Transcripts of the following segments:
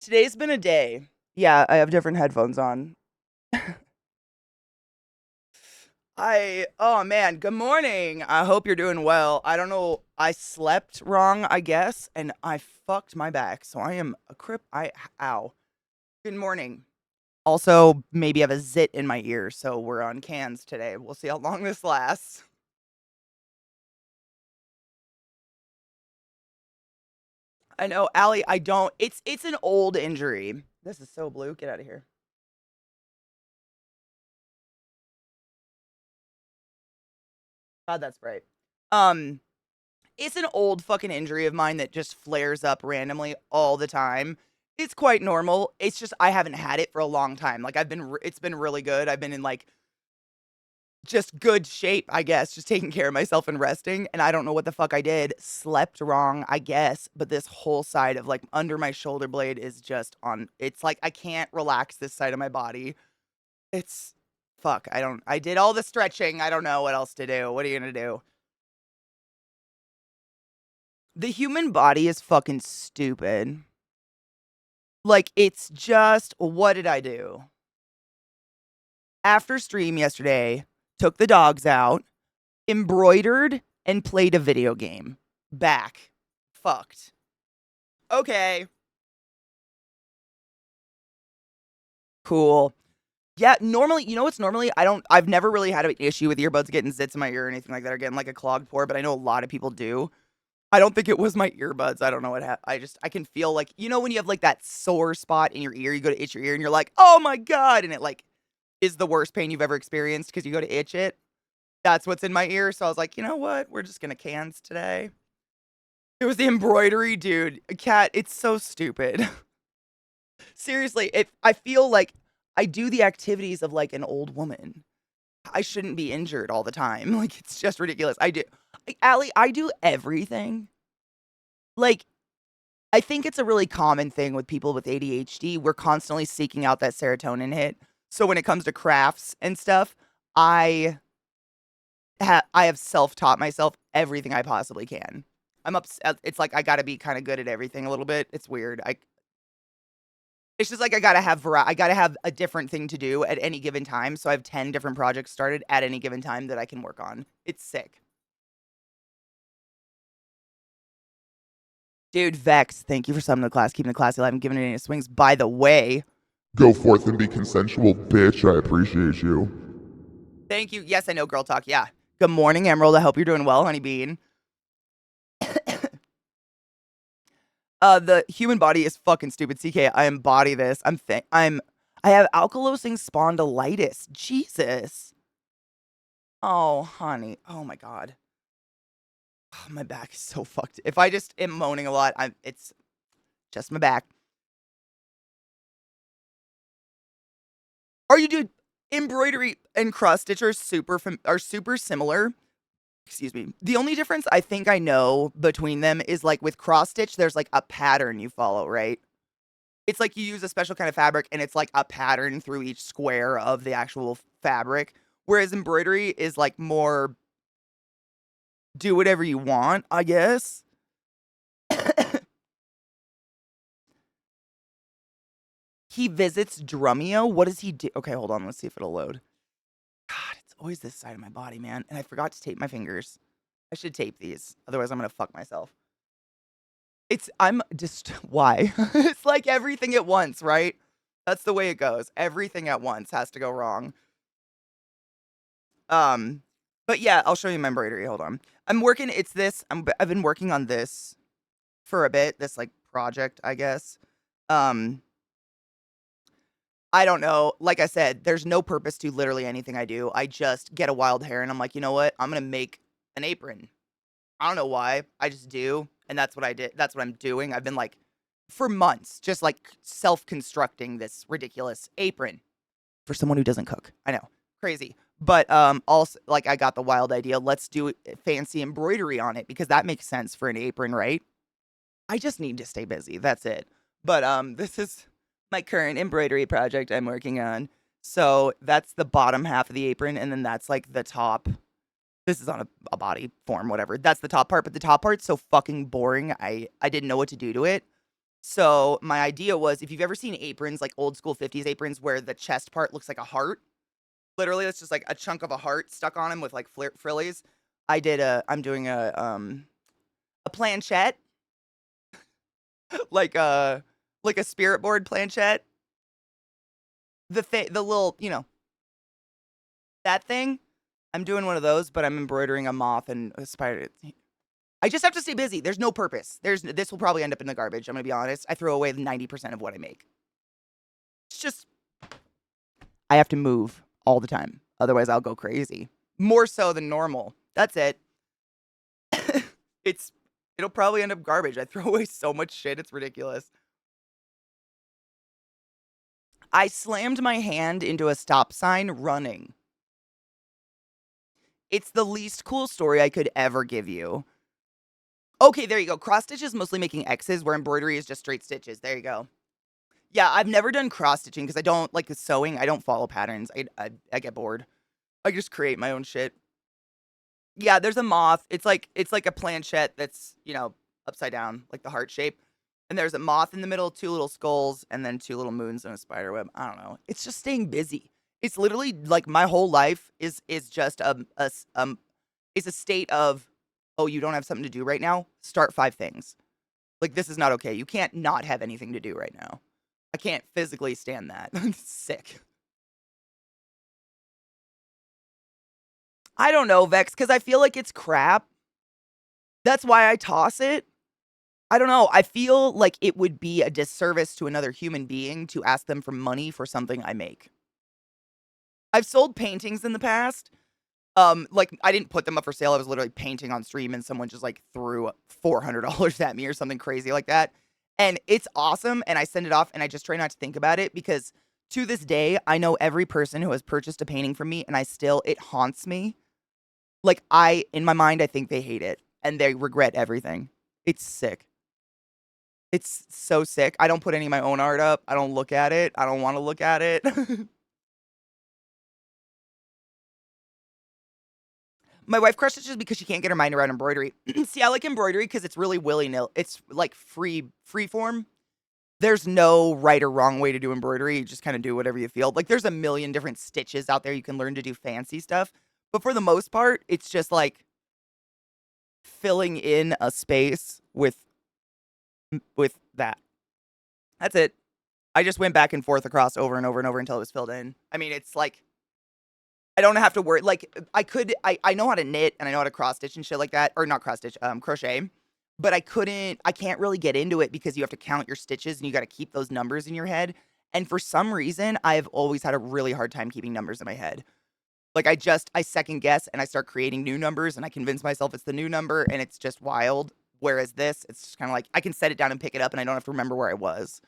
Today's been a day. Yeah, I have different headphones on. Oh man, good morning. I hope you're doing well. I don't know, I slept wrong, I guess, and I fucked my back. So I am a ow. Good morning. Also, maybe I have a zit in my ear, so we're on cans today. We'll see how long this lasts. I know, Allie, I don't, it's an old injury. This is so blue. Get out of here. God, that's bright. Um, It's an old fucking injury of mine that just flares up randomly all the time. It's quite normal. It's just I haven't had it for a long time. Like it's been really good. I've been in like just good shape, I guess, just taking care of myself and resting. And I don't know what the fuck I did. Slept wrong, I guess. But this whole side of like under my shoulder blade is just on. It's like I can't relax this side of my body. It's fuck. I did all the stretching. I don't know what else to do. What are you gonna do? The human body is fucking stupid. Like, it's just what did I do? After stream yesterday, took the dogs out, embroidered, and played a video game. Back. Fucked. Okay. Cool. Yeah, normally, you know what's normally I've never really had an issue with earbuds getting zits in my ear or anything like that or getting like a clogged pore, but I know a lot of people do. I don't think it was my earbuds. I don't know what happened. I can feel like, you know, when you have like that sore spot in your ear, you go to itch your ear and you're like, oh my God. And it like is the worst pain you've ever experienced because you go to itch it. That's what's in my ear. So I was like, you know what? We're just gonna cans today. It was the embroidery, dude. Cat, it's so stupid. Seriously, if I feel like I do the activities of like an old woman. I shouldn't be injured all the time. Like it's just ridiculous. Allie, I do everything. Like I think it's a really common thing with people with ADHD. We're constantly seeking out that serotonin hit. So when it comes to crafts and stuff, I I have self-taught myself everything I possibly can. It's like I gotta be kind of good at everything a little bit. It's weird. It's just like I gotta have a different thing to do at any given time. So I have 10 different projects started at any given time that I can work on. It's sick. Dude, Vex, thank you for subbing the class, keeping the class alive and giving it any swings. By the way, Go forth and be consensual, bitch. I appreciate you. thank you. Yes, I know, girl talk. Yeah. Good morning, Emerald. I hope you're doing well, honey bean. The human body is fucking stupid. CK, I embody this. I have ankylosing spondylitis. Jesus. Oh, honey. Oh my God. Oh, my back is so fucked. If I just am moaning a lot, it's just my back. Are you dude? Embroidery and cross stitch are are super similar. Excuse me. The only difference I think I know between them is like with cross stitch, there's like a pattern you follow, right? It's like you use a special kind of fabric and it's like a pattern through each square of the actual fabric. Whereas embroidery is like more do whatever you want, I guess. He visits Drumeo. What does he do? Okay, hold on. Let's see if it'll load. God, it's always this side of my body, man. And I forgot to tape my fingers. I should tape these. Otherwise, I'm going to fuck myself. I'm just, why? It's like everything at once, right? That's the way it goes. Everything at once has to go wrong. Um, but yeah, I'll show you my embroidery. Hold on. I've been working on this for a bit, this like project, I guess. Um, I don't know. Like I said, there's no purpose to literally anything I do. I just get a wild hair and I'm like, you know what? I'm gonna make an apron. I don't know why. I just do. And that's what I did. That's what I'm doing. I've been like for months, just like self-constructing this ridiculous apron for someone who doesn't cook. I know. Crazy. But also like I got the wild idea. Let's do fancy embroidery on it because that makes sense for an apron, right? I just need to stay busy. That's it. But this is my current embroidery project I'm working on. So that's the bottom half of the apron, and then that's like the top. This is on a body form, whatever. That's the top part, but the top part's so fucking boring. I didn't know what to do to it. So my idea was, if you've ever seen aprons, like old school 50s aprons where the chest part looks like a heart, literally it's just like a chunk of a heart stuck on him with like frillies. I'm doing a planchette, like a spirit board planchette. The little, that thing. I'm doing one of those, but I'm embroidering a moth and a spider. I just have to stay busy. There's no purpose. This will probably end up in the garbage. I'm gonna be honest. I throw away 90% of what I make. It's just I have to move all the time. Otherwise, I'll go crazy. More so than normal. That's it. it's it'll probably end up garbage. I throw away so much shit. It's ridiculous. I slammed my hand into a stop sign running. It's the least cool story I could ever give you. Okay, there you go. Cross stitch is mostly making X's, where embroidery is just straight stitches. There you go. Yeah, I've never done cross stitching because I don't like the sewing. I don't follow patterns. I get bored. I just create my own shit. Yeah, there's a moth. It's like a planchette that's, upside down, like the heart shape. And there's a moth in the middle, two little skulls, and then two little moons and a spider web. I don't know. It's just staying busy. It's literally like my whole life is just is a state of, oh, you don't have something to do right now? Start 5 things. Like, this is not okay. You can't not have anything to do right now. I can't physically stand that. Sick. I don't know, Vex, because I feel like it's crap. That's why I toss it. I don't know. I feel like it would be a disservice to another human being to ask them for money for something I make. I've sold paintings in the past. Like, I didn't put them up for sale. I was literally painting on stream and someone just like threw $400 at me or something crazy like that. And it's awesome. And I send it off and I just try not to think about it because to this day, I know every person who has purchased a painting from me and it haunts me. Like, in my mind, I think they hate it and they regret everything. It's sick. It's so sick. I don't put any of my own art up. I don't look at it. I don't want to look at it. My wife crushes just because she can't get her mind around embroidery. See, I like embroidery because it's really willy-nilly. It's like free form. There's no right or wrong way to do embroidery. You just kind of do whatever you feel. Like, there's a million different stitches out there. You can learn to do fancy stuff. But for the most part, it's just like filling in a space with that. That's it. I just went back and forth across over and over and over until it was filled in. I mean, it's like I don't have to worry. Like, I know how to knit and I know how to cross stitch and shit like that, or not cross stitch, crochet. But I can't really get into it because you have to count your stitches and you got to keep those numbers in your head. And for some reason, I've always had a really hard time keeping numbers in my head. Like, I second guess and I start creating new numbers and I convince myself it's the new number and it's just wild. Whereas this, it's just kind of like I can set it down and pick it up and I don't have to remember where I was.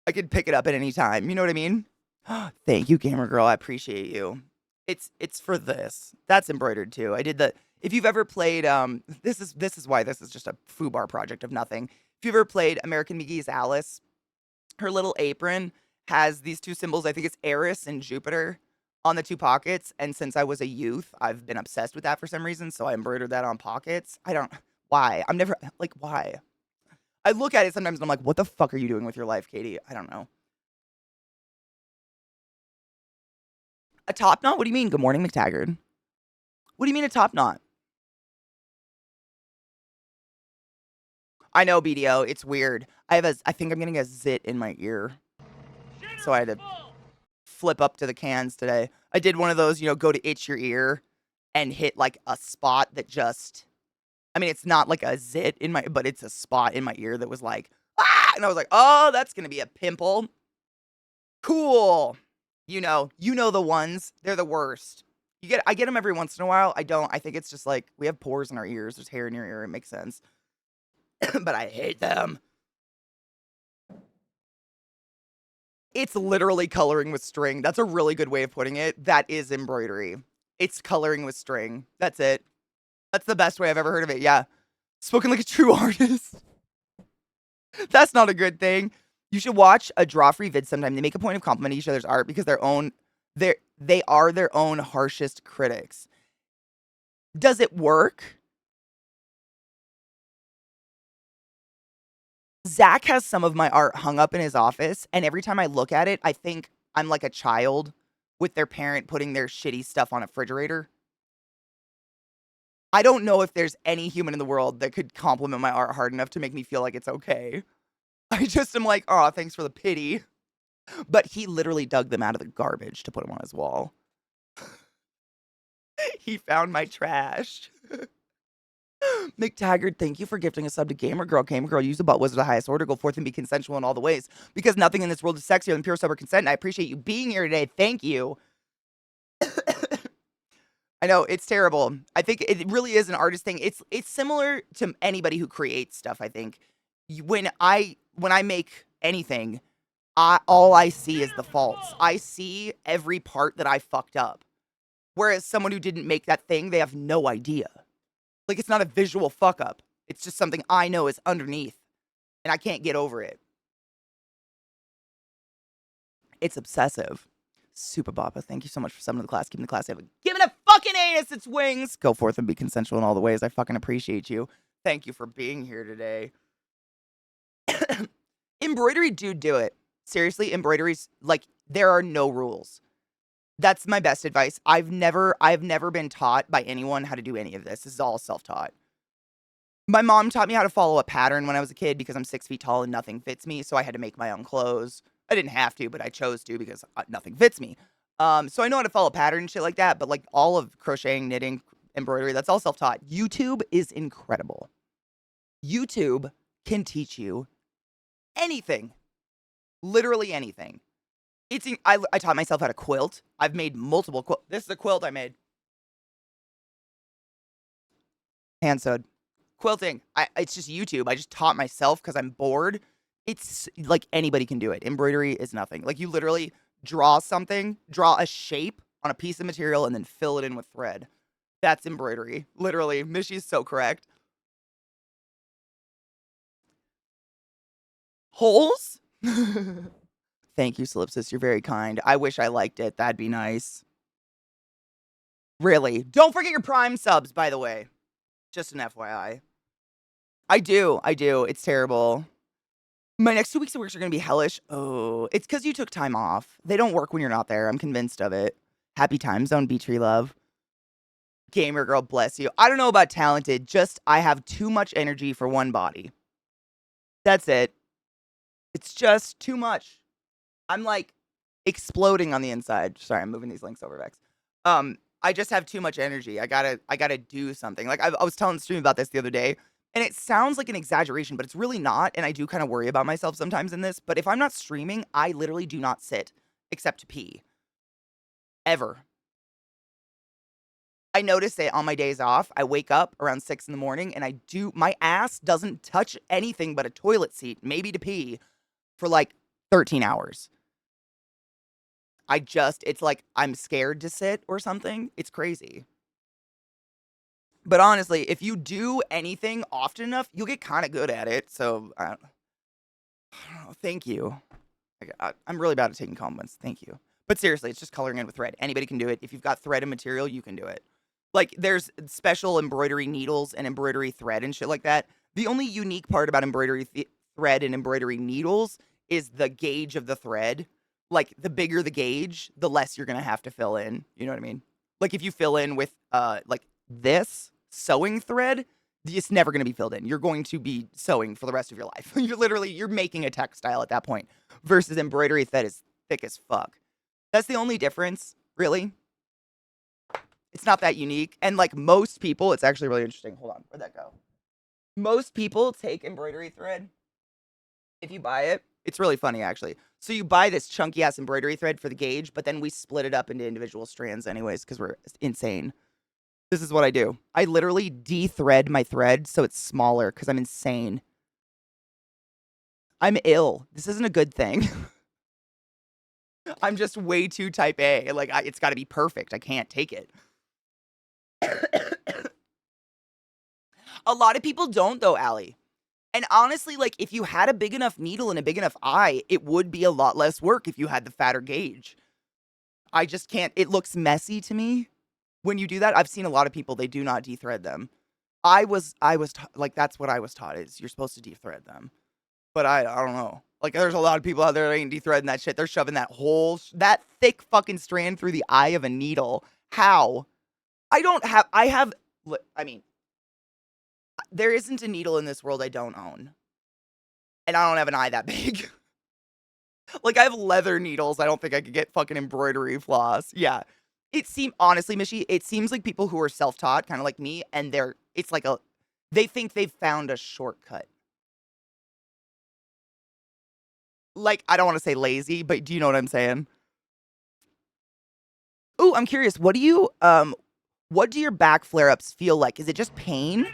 I could pick it up at any time. You know what I mean? Thank you, gamer girl. I appreciate you. It's for this. That's embroidered too. I did the if you've ever played this is why this is just a foobar project of nothing. If you've ever played American McGee's Alice, her little apron has these two symbols. I think it's Eris and Jupiter on the two pockets. And since I was a youth, I've been obsessed with that for some reason. So I embroidered that on pockets. I don't why. I'm never like why. I look at it sometimes and I'm like, what the fuck are you doing with your life, Katie? I don't know. A top knot? What do you mean? Good morning, McTaggart. What do you mean a top knot? I know, BDO. It's weird. I think I'm getting a zit in my ear. So I had to flip up to the cans today. I did one of those, go to itch your ear and hit like a spot that just, I mean, it's not like a zit but it's a spot in my ear that was like, ah! And I was like, oh, that's going to be a pimple. Cool. You know the ones. They're the worst. I get them every once in a while. I don't. I think it's just like we have pores in our ears. There's hair in your ear. It makes sense. But I hate them. It's literally coloring with string. That's a really good way of putting it. That is embroidery. It's coloring with string. That's it. That's the best way I've ever heard of it. Yeah. Spoken like a true artist. That's not a good thing. You should watch a draw-free vid sometime. They make a point of complimenting each other's art because they are their own harshest critics. Does it work? Zach has some of my art hung up in his office, and every time I look at it, I think I'm like a child with their parent putting their shitty stuff on a refrigerator. I don't know if there's any human in the world that could compliment my art hard enough to make me feel like it's okay. I just am like, oh, thanks for the pity. But he literally dug them out of the garbage to put them on his wall. He found my trash. McTaggart, thank you for gifting a sub to Gamer Girl. Gamer Girl, use the butt wizard of the highest order. Go forth and be consensual in all the ways. Because nothing in this world is sexier than pure sober consent. And I appreciate you being here today. Thank you. I know it's terrible. I think it really is an artist thing. It's similar to anybody who creates stuff. I think when I make anything, all I see is the faults. I see every part that I fucked up. Whereas someone who didn't make that thing, they have no idea. Like, it's not a visual fuck up. It's just something I know is underneath, and I can't get over it. It's obsessive. Super Bappa, thank you so much for summoning the class, keeping the class safe. Giving a fucking anus its wings. Go forth and be consensual in all the ways. I fucking appreciate you. Thank you for being here today. Embroidery, dude, do it. Seriously, embroidery's like, there are no rules. That's my best advice. I've never been taught by anyone how to do any of this. This is all self-taught. My mom taught me how to follow a pattern when I was a kid because I'm 6 feet tall and nothing fits me, so I had to make my own clothes. I didn't have to, but I chose to because nothing fits me. So I know how to follow a pattern and shit like that, but like all of crocheting, knitting, embroidery, that's all self-taught. YouTube is incredible. YouTube can teach you anything. Literally anything. I taught myself how to quilt. I've made multiple quilts. This is a quilt I made. Hand sewed. Quilting. It's just YouTube. I just taught myself because I'm bored. It's like anybody can do it. Embroidery is nothing. Like you literally draw something, draw a shape on a piece of material, and then fill it in with thread. That's embroidery. Literally. Mishy's so correct. Holes? Thank you, Solipsis. You're very kind. I wish I liked it. That'd be nice. Really. Don't forget your Prime subs, by the way. Just an FYI. I do. It's terrible. My next 2 weeks of work are going to be hellish. Oh, it's because you took time off. They don't work when you're not there. I'm convinced of it. Happy time zone, Beatree Love. Gamer Girl, bless you. I don't know about talented. Just I have too much energy for one body. That's it. It's just too much. I'm like exploding on the inside. Sorry, I'm moving these links over, Vex. I just have too much energy. I gotta do something. Like I was telling the stream about this the other day, and it sounds like an exaggeration, but it's really not. And I do kind of worry about myself sometimes in this. But if I'm not streaming, I literally do not sit except to pee. Ever. I notice it on my days off. I wake up around 6 in the morning, and my ass doesn't touch anything but a toilet seat, maybe to pee, for like 13 hours. It's like I'm scared to sit or something. It's crazy. But honestly, if you do anything often enough, you'll get kind of good at it. So, I don't know, thank you. I'm really bad at taking compliments. Thank you. But seriously, it's just coloring in with thread. Anybody can do it. If you've got thread and material, you can do it. Like, there's special embroidery needles and embroidery thread and shit like that. The only unique part about embroidery thread and embroidery needles is the gauge of the thread. Like, the bigger the gauge, the less you're going to have to fill in. You know what I mean? Like, if you fill in with, like, this sewing thread, it's never going to be filled in. You're going to be sewing for the rest of your life. You're making a textile at that point. Versus embroidery thread is thick as fuck. That's the only difference, really. It's not that unique. And, like, most people, it's actually really interesting. Hold on. Where'd that go? Most people take embroidery thread. If you buy it, it's really funny, actually. So you buy this chunky-ass embroidery thread for the gauge, but then we split it up into individual strands anyways, because we're insane. This is what I do. I literally de-thread my thread so it's smaller, because I'm insane. I'm ill. This isn't a good thing. I'm just way too type A. Like, it's got to be perfect. I can't take it. A lot of people don't, though, Allie. And honestly, like, if you had a big enough needle and a big enough eye, it would be a lot less work if you had the fatter gauge. I just can't. It looks messy to me when you do that. I've seen a lot of people, they do not de-thread them. Like, that's what I was taught, is you're supposed to de-thread them. But I don't know. Like, there's a lot of people out there that ain't de-threading that shit. They're shoving that whole, that thick fucking strand through the eye of a needle. How? I have, I mean, there isn't a needle in this world I don't own. And I don't have an eye that big. Like, I have leather needles. I don't think I could get fucking embroidery floss. Yeah. Honestly, Mishy, it seems like people who are self-taught, kind of like me, and it's like they think they've found a shortcut. Like, I don't want to say lazy, but do you know what I'm saying? Ooh, I'm curious. What do your back flare-ups feel like? Is it just pain?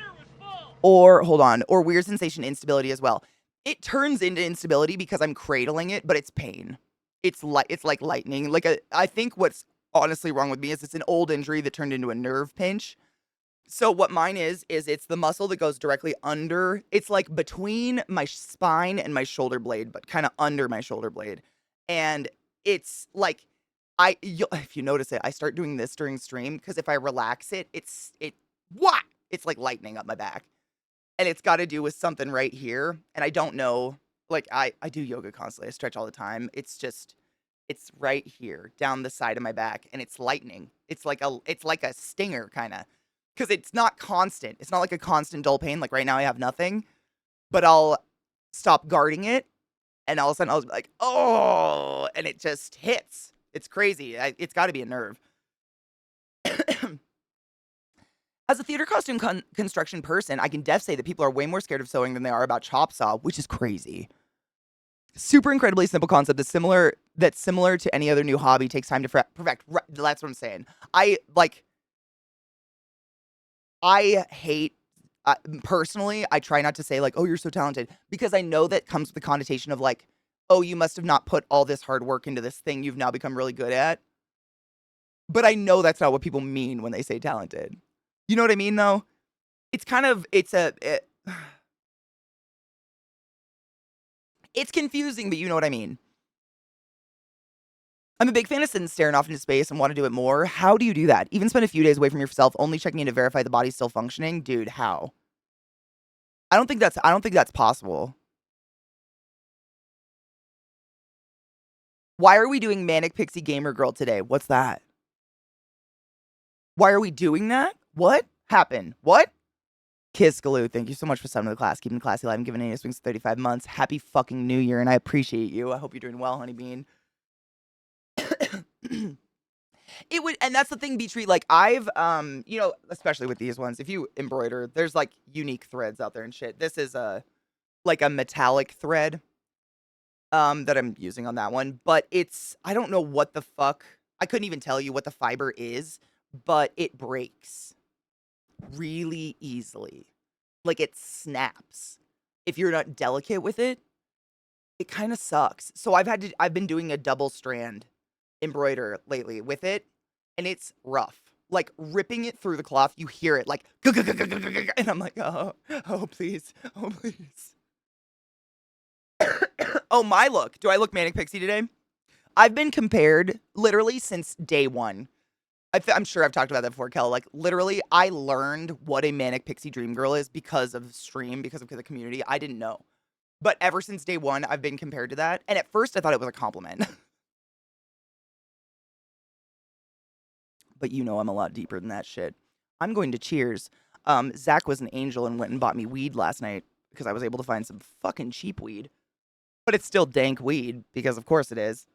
Or, hold on, or weird sensation instability as well? It turns into instability because I'm cradling it, but it's pain. It's like lightning. I think what's honestly wrong with me is it's an old injury that turned into a nerve pinch. So what mine is it's the muscle that goes directly under. It's like between my spine and my shoulder blade, but kind of under my shoulder blade. And it's like if you notice it, I start doing this during stream because if I relax it, what? It's like lightning up my back. And it's got to do with something right here. And I don't know. Like I do yoga constantly. I stretch all the time. It's right here down the side of my back and it's lightning. It's like a stinger kind of. Cuz it's not constant. It's not like a constant dull pain like right now I have nothing, but I'll stop guarding it and all of a sudden I'll be like, "Oh," and it just hits. It's crazy. It's got to be a nerve. As a theater costume construction person, I can def say that people are way more scared of sewing than they are about chop saw, which is crazy. Super incredibly simple concept that's similar to any other new hobby, takes time to perfect. That's what I'm saying. I hate personally, I try not to say like, "Oh, you're so talented," because I know that comes with the connotation of like, "Oh, you must have not put all this hard work into this thing you've now become really good at." But I know that's not what people mean when they say talented. You know what I mean though? It's kind of it's confusing, but you know what I mean. I'm a big fan of sitting staring off into space and want to do it more. How do you do that? Even spend a few days away from yourself, only checking in to verify the body's still functioning? Dude, how? I don't think that's possible. Why are we doing Manic Pixie Gamer Girl today? What's that? Why are we doing that? What happened? What? Kiss Galoo, thank you so much for subbing to the class. Keeping the classy alive and giving any swings 35 months. Happy fucking New Year, and I appreciate you. I hope you're doing well, Honeybean. It would, and that's the thing, Beach Tree. Like I've, especially with these ones, if you embroider, there's like unique threads out there and shit. This is like a metallic thread, that I'm using on that one, but I don't know what the fuck. I couldn't even tell you what the fiber is, but it breaks really easily. Like it snaps. If you're not delicate with it, it kind of sucks. So I've been doing a double strand embroider lately with it, and it's rough. Like ripping it through the cloth, you hear it like, and I'm like, oh, please, oh, please. Oh, my look. Do I look Manic Pixie today? I've been compared literally since day one. I'm sure I've talked about that before, Kel. Like, literally, I learned what a Manic Pixie Dream Girl is because of stream, because of the community. I didn't know. But ever since day one, I've been compared to that. And at first, I thought it was a compliment. But you know I'm a lot deeper than that shit. I'm going to Cheers. Zach was an angel and went and bought me weed last night because I was able to find some fucking cheap weed. But it's still dank weed because of course it is.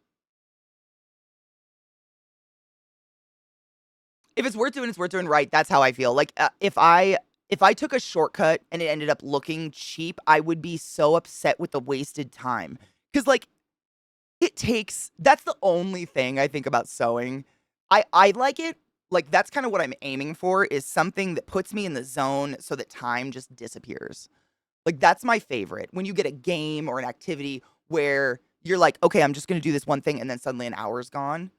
If it's worth doing, it's worth doing right. That's how I feel. Like if I took a shortcut and it ended up looking cheap, I would be so upset with the wasted time. Cuz like that's the only thing I think about sewing. I like it. Like that's kind of what I'm aiming for is something that puts me in the zone so that time just disappears. Like that's my favorite. When you get a game or an activity where you're like, "Okay, I'm just going to do this one thing," and then suddenly an hour's gone.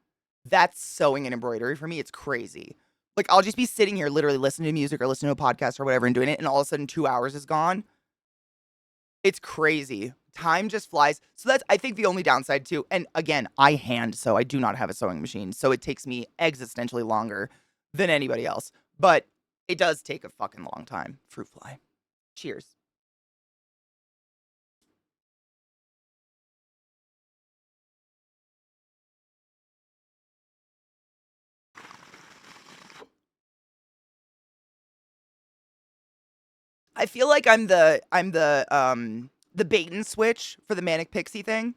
That's sewing and embroidery for me. It's crazy. Like I'll just be sitting here literally listening to music or listening to a podcast or whatever and doing it, and all of a sudden 2 hours is gone. It's crazy. Time just flies. So that's, I think, the only downside too. And again, I hand sew. I do not have a sewing machine, so it takes me existentially longer than anybody else. But it does take a fucking long time. Fruit fly. Cheers. I feel like the bait and switch for the manic pixie thing.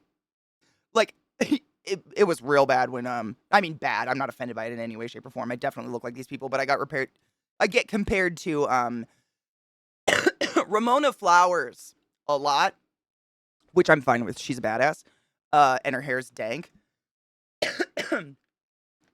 Like it was real bad when I mean bad. I'm not offended by it in any way, shape, or form. I definitely look like these people, but I get compared to Ramona Flowers a lot, which I'm fine with. She's a badass. And her hair's dank.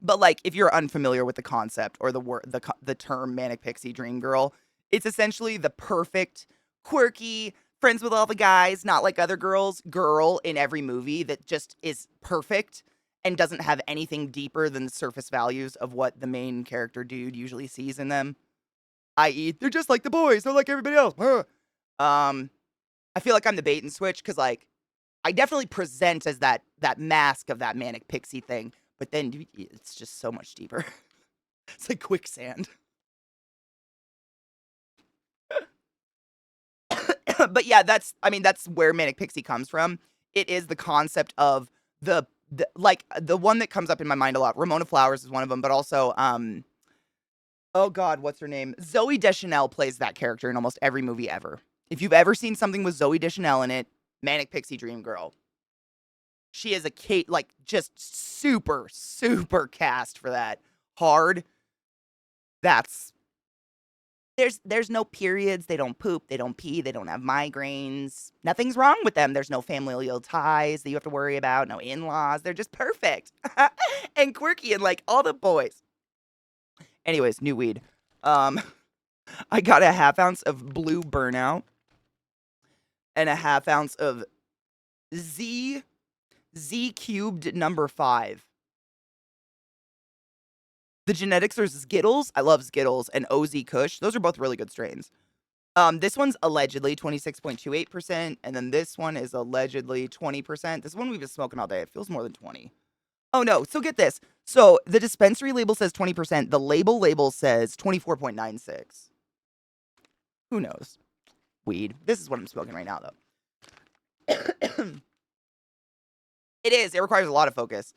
But like, if you're unfamiliar with the concept or the term manic pixie dream girl, it's essentially the perfect, quirky, friends with all the guys, not like other girls, girl in every movie that just is perfect and doesn't have anything deeper than the surface values of what the main character dude usually sees in them. I.e., they're just like the boys, they're like everybody else. I feel like I'm the bait and switch because like I definitely present as that mask of that manic pixie thing, but then dude, it's just so much deeper. It's like quicksand. But yeah, that's where manic pixie comes from. It is the concept of the one that comes up in my mind a lot. Ramona Flowers is one of them, but also oh god, what's her name? Zooey Deschanel plays that character in almost every movie ever. If you've ever seen something with Zooey Deschanel in it, manic pixie dream girl. She is a Kate, like just super, super cast for that. Hard. That's there's no periods, they don't poop, they don't pee, they don't have migraines. Nothing's wrong with them. There's no familial ties that you have to worry about, no in-laws. They're just perfect. And quirky and like all the boys. Anyways, new weed. I got a half ounce of blue burnout and a half ounce of Z cubed number 5. The genetics are Skittles. I love Skittles and OZ Kush. Those are both really good strains. This one's allegedly 26.28%, and then this one is allegedly 20%. This one we've been smoking all day. It feels more than 20. Oh no, so get this. So the dispensary label says 20%. The label says 24.96. Who knows? Weed. This is what I'm smoking right now, though. It is. It requires a lot of focus.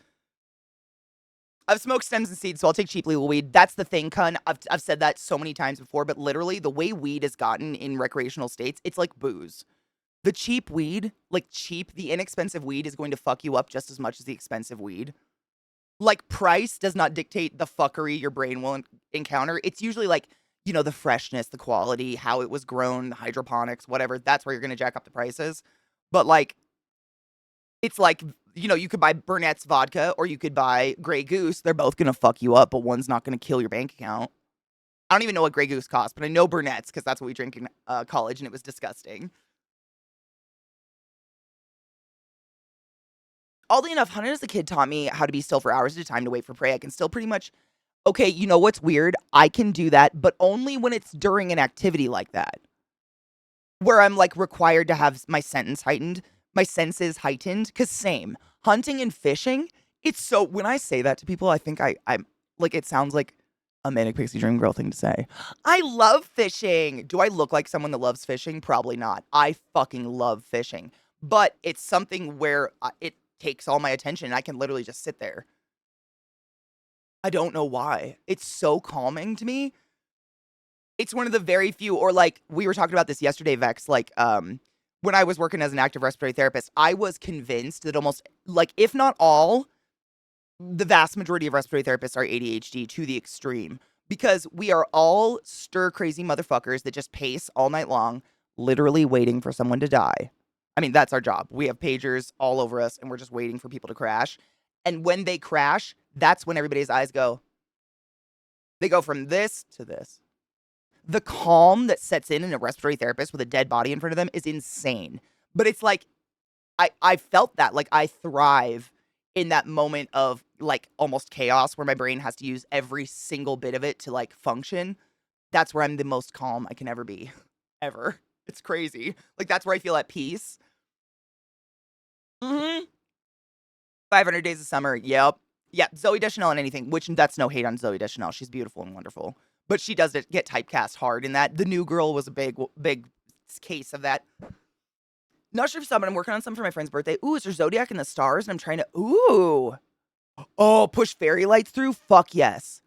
I've smoked stems and seeds, so I'll take cheap legal weed. That's the thing, Kun. I've said that so many times before, but literally, the way weed is gotten in recreational states, it's like booze. The cheap weed, the inexpensive weed is going to fuck you up just as much as the expensive weed. Like, price does not dictate the fuckery your brain will encounter. It's usually like, the freshness, the quality, how it was grown, hydroponics, whatever. That's where you're going to jack up the prices. But, like, it's like, you could buy Burnett's vodka or you could buy Grey Goose. They're both going to fuck you up, but one's not going to kill your bank account. I don't even know what Grey Goose costs, but I know Burnett's because that's what we drink in college, and it was disgusting. Oddly enough, Hunter as a kid taught me how to be still for hours at a time to wait for prey. I can still pretty much... Okay, you know what's weird? I can do that, but only when it's during an activity like that. Where I'm, like, required to have my senses heightened, because same. Hunting and fishing, it's so... When I say that to people, I think I'm... Like, it sounds like a manic pixie dream girl thing to say. I love fishing! Do I look like someone that loves fishing? Probably not. I fucking love fishing. But it's something where it takes all my attention, and I can literally just sit there. I don't know why. It's so calming to me. It's one of the very few, or like, we were talking about this yesterday, Vex, like, when I was working as an active respiratory therapist, I was convinced that almost, like, if not all, the vast majority of respiratory therapists are ADHD to the extreme. Because we are all stir-crazy motherfuckers that just pace all night long, literally waiting for someone to die. I mean, that's our job. We have pagers all over us, and we're just waiting for people to crash. And when they crash, that's when everybody's eyes go. They go from this to this. The calm that sets in a respiratory therapist with a dead body in front of them is insane. But it's like, I felt that. Like, I thrive in that moment of, like, almost chaos where my brain has to use every single bit of it to, like, function. That's where I'm the most calm I can ever be. Ever. It's crazy. Like, that's where I feel at peace. 500 Days of Summer. Yep. Yeah, Zooey Deschanel and anything, which that's no hate on Zooey Deschanel. She's beautiful and wonderful. But she does get typecast hard in that. The New Girl was a big case of that. Not sure if some, but I'm working on some for my friend's birthday. Ooh, is there Zodiac in the stars? And I'm trying to, push fairy lights through? Fuck yes.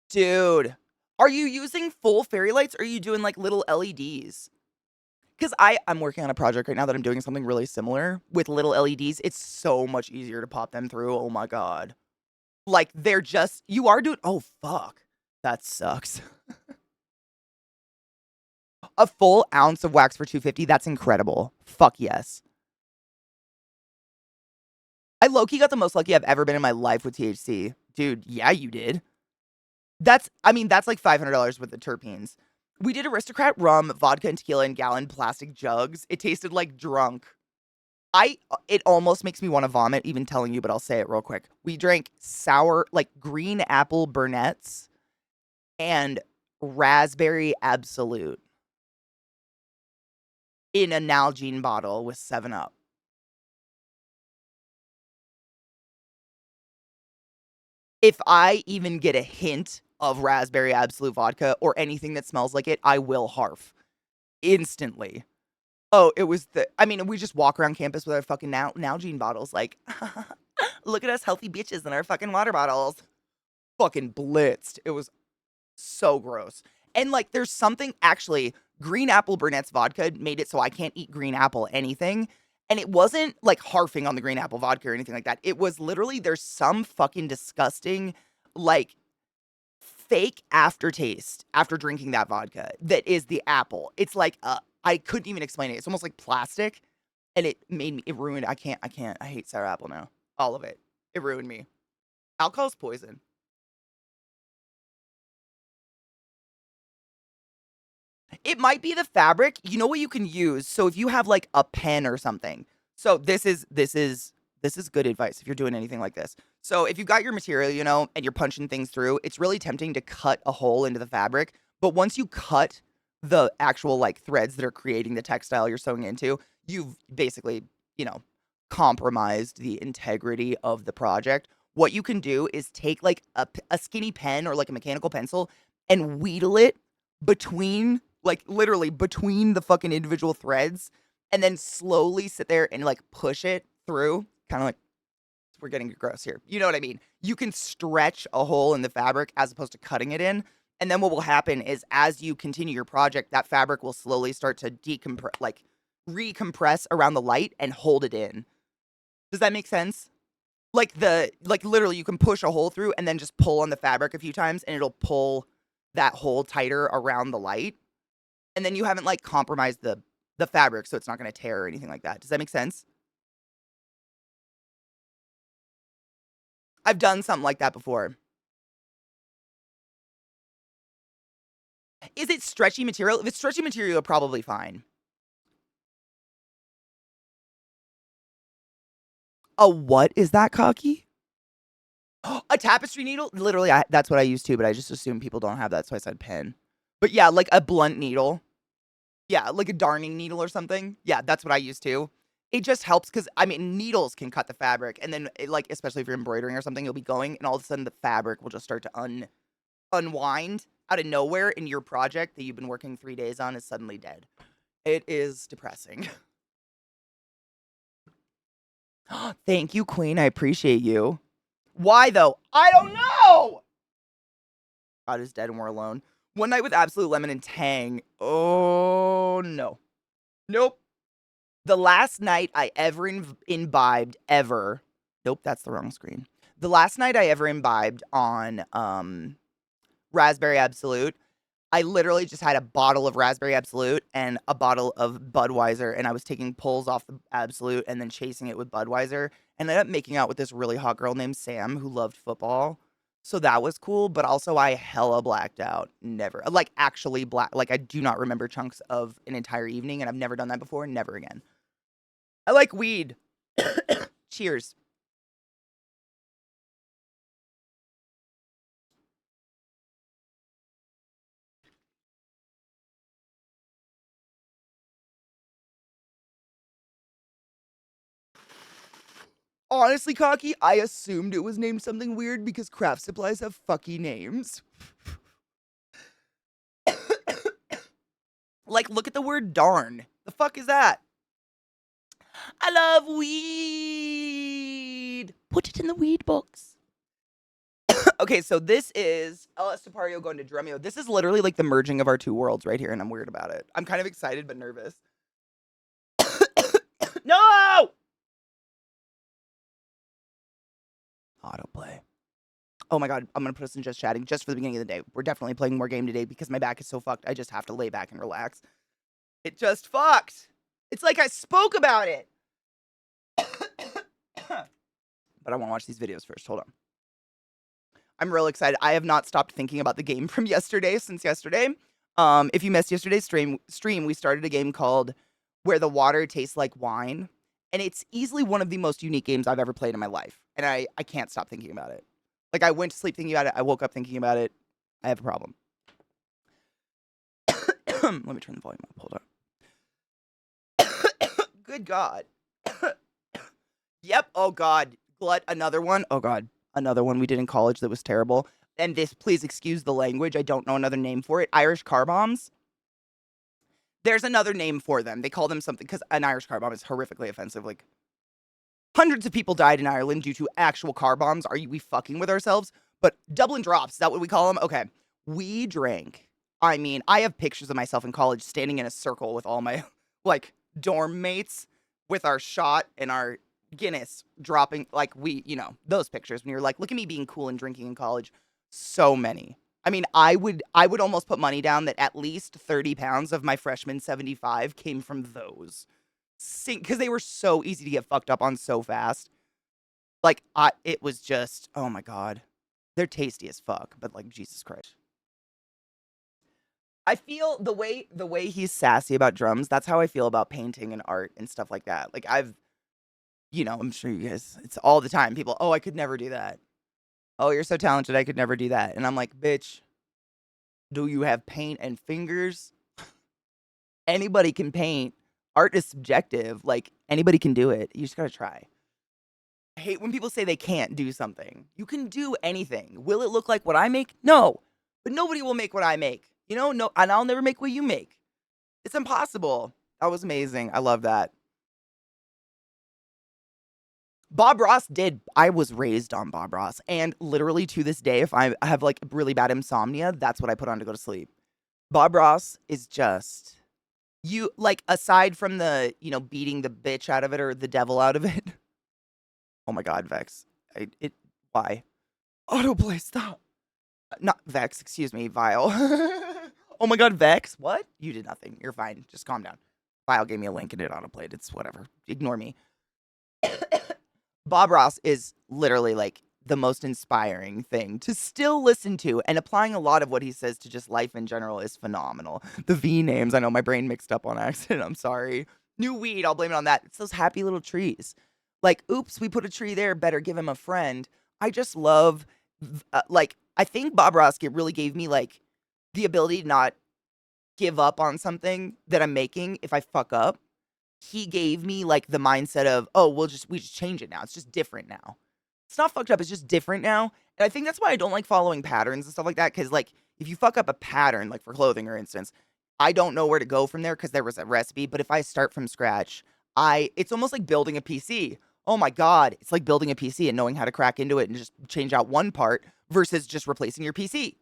Dude. Are you using full fairy lights or are you doing like little LEDs? Because I'm working on a project right now that I'm doing something really similar with little LEDs. It's so much easier to pop them through. Oh my God. Like they're just, you are doing, oh fuck. That sucks. A full ounce of wax for 250. That's incredible. Fuck yes. I low-key got the most lucky I've ever been in my life with THC. Dude, yeah, you did. That's like $500 with the terpenes. We did aristocrat rum, vodka, and tequila in gallon plastic jugs. It tasted like drunk. It almost makes me want to vomit even telling you, but I'll say it real quick. We drank sour, like green apple burnett's and raspberry absolute in a Nalgene bottle with 7-Up. If I even get a hint of raspberry absolute vodka or anything that smells like it, I will harf instantly. Oh, it was we just walk around campus with our fucking Nalgene bottles like, look at us healthy bitches in our fucking water bottles. Fucking blitzed. It was so gross. And like, there's something actually, green apple burnett's vodka made it so I can't eat green apple anything. And it wasn't like harfing on the green apple vodka or anything like that. It was literally, there's some fucking disgusting, like, fake aftertaste after drinking that vodka that is the apple. It's like, I couldn't even explain it. It's almost like plastic. And it ruined, I can't, I hate sour apple now. All of it. It ruined me. Alcohol's poison. It might be the fabric. You know what you can use? So if you have like a pen or something. So this is good advice if you're doing anything like this. So if you got your material, and you're punching things through, it's really tempting to cut a hole into the fabric. But once you cut the actual like threads that are creating the textile you're sewing into, you've basically, compromised the integrity of the project. What you can do is take like a skinny pen or like a mechanical pencil and wheedle it between, like literally between the fucking individual threads, and then slowly sit there and like push it through, kind of like, we're getting gross here. You know what I mean? You can stretch a hole in the fabric as opposed to cutting it in. And then what will happen is as you continue your project, that fabric will slowly start to decompress, like recompress around the light and hold it in. Does that make sense? Like literally you can push a hole through and then just pull on the fabric a few times and it'll pull that hole tighter around the light. And then you haven't like compromised the fabric, so it's not going to tear or anything like that. Does that make sense? I've done something like that before. Is it stretchy material? If it's stretchy material, probably fine. A what is that, Cocky? A tapestry needle? Literally, that's what I use too, but I just assume people don't have that, so I said pen. But yeah, like a blunt needle. Yeah, like a darning needle or something. Yeah, that's what I use too. It just helps because, needles can cut the fabric. And then, like, especially if you're embroidering or something, you'll be going, and all of a sudden the fabric will just start to unwind out of nowhere, and your project that you've been working 3 days on is suddenly dead. It is depressing. Thank you, Queen. I appreciate you. Why, though? I don't know! God is dead and we're alone. One night with Absolute Lemon and Tang. Oh, no. Nope. The last night I ever imbibed ever. Nope, that's the wrong screen. The last night I ever imbibed on Raspberry Absolute, I literally just had a bottle of Raspberry Absolute and a bottle of Budweiser, and I was taking pulls off the Absolute and then chasing it with Budweiser, and I ended up making out with this really hot girl named Sam who loved football. So that was cool, but also I hella blacked out. Never. Like, actually black. Like, I do not remember chunks of an entire evening, and I've never done that before. Never again. I like weed. Cheers. Honestly, Cocky, I assumed it was named something weird because craft supplies have fucky names. Like, look at the word darn. The fuck is that? I love weed. Put it in the weed box. Okay, so this is LS Sipario going to Dremio. This is literally like the merging of our two worlds right here, and I'm weird about it. I'm kind of excited but nervous. No! Autoplay. Oh my god, I'm gonna put us in just chatting just for the beginning of the day. We're definitely playing more game today because my back is so fucked. I just have to lay back and relax. It just fucked. It's like I spoke about it. But I want to watch these videos first. Hold on. I'm real excited. I have not stopped thinking about the game from yesterday since yesterday. If you missed yesterday's stream, we started a game called Where the Water Tastes Like Wine. And it's easily one of the most unique games I've ever played in my life. And I can't stop thinking about it. Like, I went to sleep thinking about it. I woke up thinking about it. I have a problem. Let me turn the volume up. Hold on. Good God. Yep. Oh, God. Glut. Another one. Oh, God. Another one we did in college that was terrible. And this, please excuse the language. I don't know another name for it. Irish car bombs. There's another name for them. They call them something because an Irish car bomb is horrifically offensive. Like, hundreds of people died in Ireland due to actual car bombs. Are we fucking with ourselves? But Dublin drops, is that what we call them? Okay. We drank. I mean, I have pictures of myself in college standing in a circle with all my, like, dorm mates with our shot and our Guinness dropping, like, those pictures when you're like, look at me being cool and drinking in college. So many. I mean, I would almost put money down that at least 30 pounds of my freshman 75 came from those. Because they were so easy to get fucked up on so fast. Like, it was just, oh my God. They're tasty as fuck, but like, Jesus Christ. I feel the way he's sassy about drums, that's how I feel about painting and art and stuff like that. Like, I'm sure you guys, it's all the time. People, oh, I could never do that. Oh, you're so talented, I could never do that. And I'm like, bitch, do you have paint and fingers? Anybody can paint. Art is subjective. Like, anybody can do it. You just gotta try. I hate when people say they can't do something. You can do anything. Will it look like what I make? No. But nobody will make what I make. No, and I'll never make what you make. It's impossible. That was amazing. I love that. Bob Ross did. I was raised on Bob Ross. And literally to this day, if I have like really bad insomnia, that's what I put on to go to sleep. Bob Ross is just, like, aside from the, beating the bitch out of it or the devil out of it. Oh my God, Vex. Why? Autoplay, stop. Not Vex, excuse me, Vile. Oh my God, Vex. What? You did nothing. You're fine. Just calm down. Vile gave me a link and it autoplayed. It's whatever. Ignore me. Bob Ross is literally like the most inspiring thing to still listen to, and applying a lot of what he says to just life in general is phenomenal. The V names, I know my brain mixed up on accident. I'm sorry. New weed, I'll blame it on that. It's those happy little trees. Like, oops, we put a tree there, better give him a friend. I just love, I think Bob Ross really gave me, like, the ability to not give up on something that I'm making if I fuck up. He gave me, like, the mindset of, oh, we just change it now. It's just different now. It's not fucked up. It's just different now. And I think that's why I don't like following patterns and stuff like that. Because, like, if you fuck up a pattern, like for clothing, for instance, I don't know where to go from there because there was a recipe. But if I start from scratch, it's almost like building a PC. Oh my God. It's like building a PC and knowing how to crack into it and just change out one part versus just replacing your PC.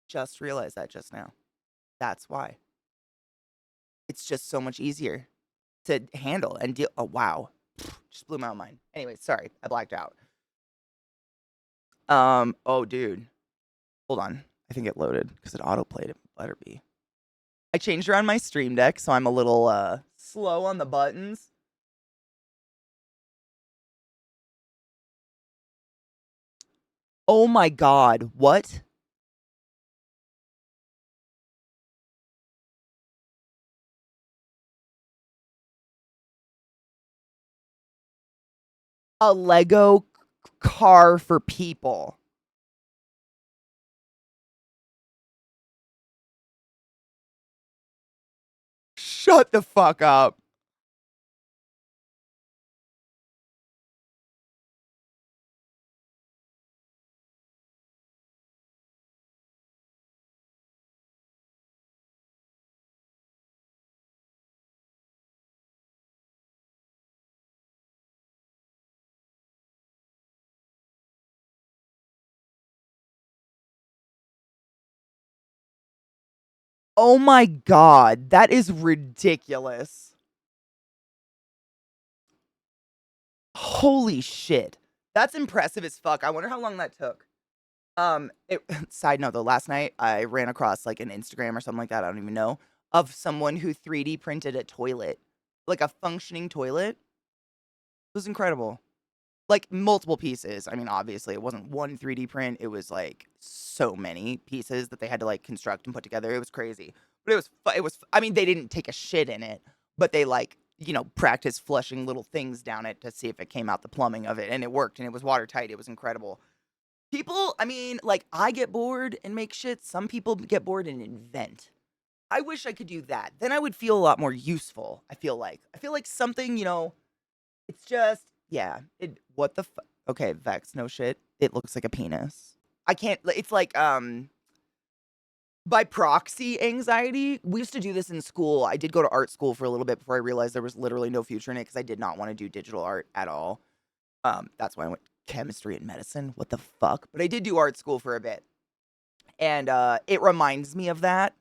Just realized that just now. That's why. It's just so much easier to handle and deal. Oh, wow. Just blew my own mind. Anyway, sorry. I blacked out. Oh, dude. Hold on. I think it loaded because it autoplayed. It better be. I changed around my stream deck, so I'm a little slow on the buttons. Oh my God. What? A Lego car for people. Shut the fuck up. Oh my god, that is ridiculous. Holy shit. That's impressive as fuck. I wonder how long that took. Side note though, last night I ran across like an Instagram or something like that, I don't even know, of someone who 3D printed a toilet, like a functioning toilet. It was incredible. Like multiple pieces. I mean, obviously it wasn't one 3D print. It was like so many pieces that they had to like construct and put together. It was crazy. But I mean, they didn't take a shit in it, but they like, practiced flushing little things down it to see if it came out the plumbing of it, and it worked, and it was watertight. It was incredible. People, I mean, like, I get bored and make shit. Some people get bored and invent. I wish I could do that. Then I would feel a lot more useful, I feel like. I feel like something, it's just, yeah. What the fuck? Okay, Vex, no shit. It looks like a penis. I can't, it's like, by proxy anxiety. We used to do this in school. I did go to art school for a little bit before I realized there was literally no future in it because I did not want to do digital art at all. That's why I went chemistry and medicine. What the fuck? But I did do art school for a bit. And it reminds me of that.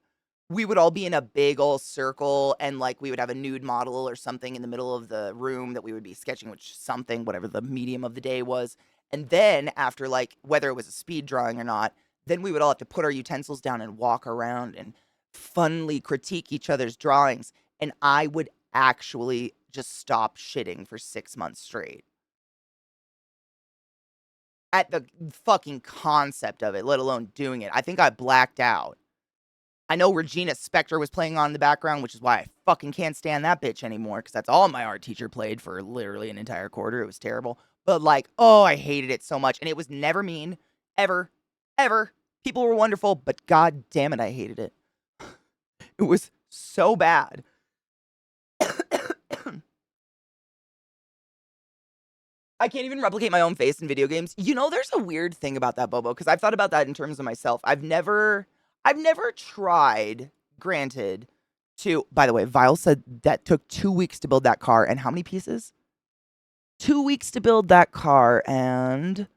We would all be in a big old circle and like we would have a nude model or something in the middle of the room that we would be sketching, which something, whatever the medium of the day was. And then after like whether it was a speed drawing or not, then we would all have to put our utensils down and walk around and funly critique each other's drawings. And I would actually just stop shitting for 6 months straight at the fucking concept of it, let alone doing it. I think I blacked out. I know Regina Spektor was playing on in the background, which is why I fucking can't stand that bitch anymore, because that's all my art teacher played for literally an entire quarter. It was terrible. But like, oh, I hated it so much. And it was never mean. Ever. Ever. People were wonderful, but god damn it, I hated it. It was so bad. I can't even replicate my own face in video games. There's a weird thing about that, Bobo, because I've thought about that in terms of myself. I've never tried, granted, to, by the way, Vile said that took 2 weeks to build that car, and how many pieces? 2 weeks to build that car, and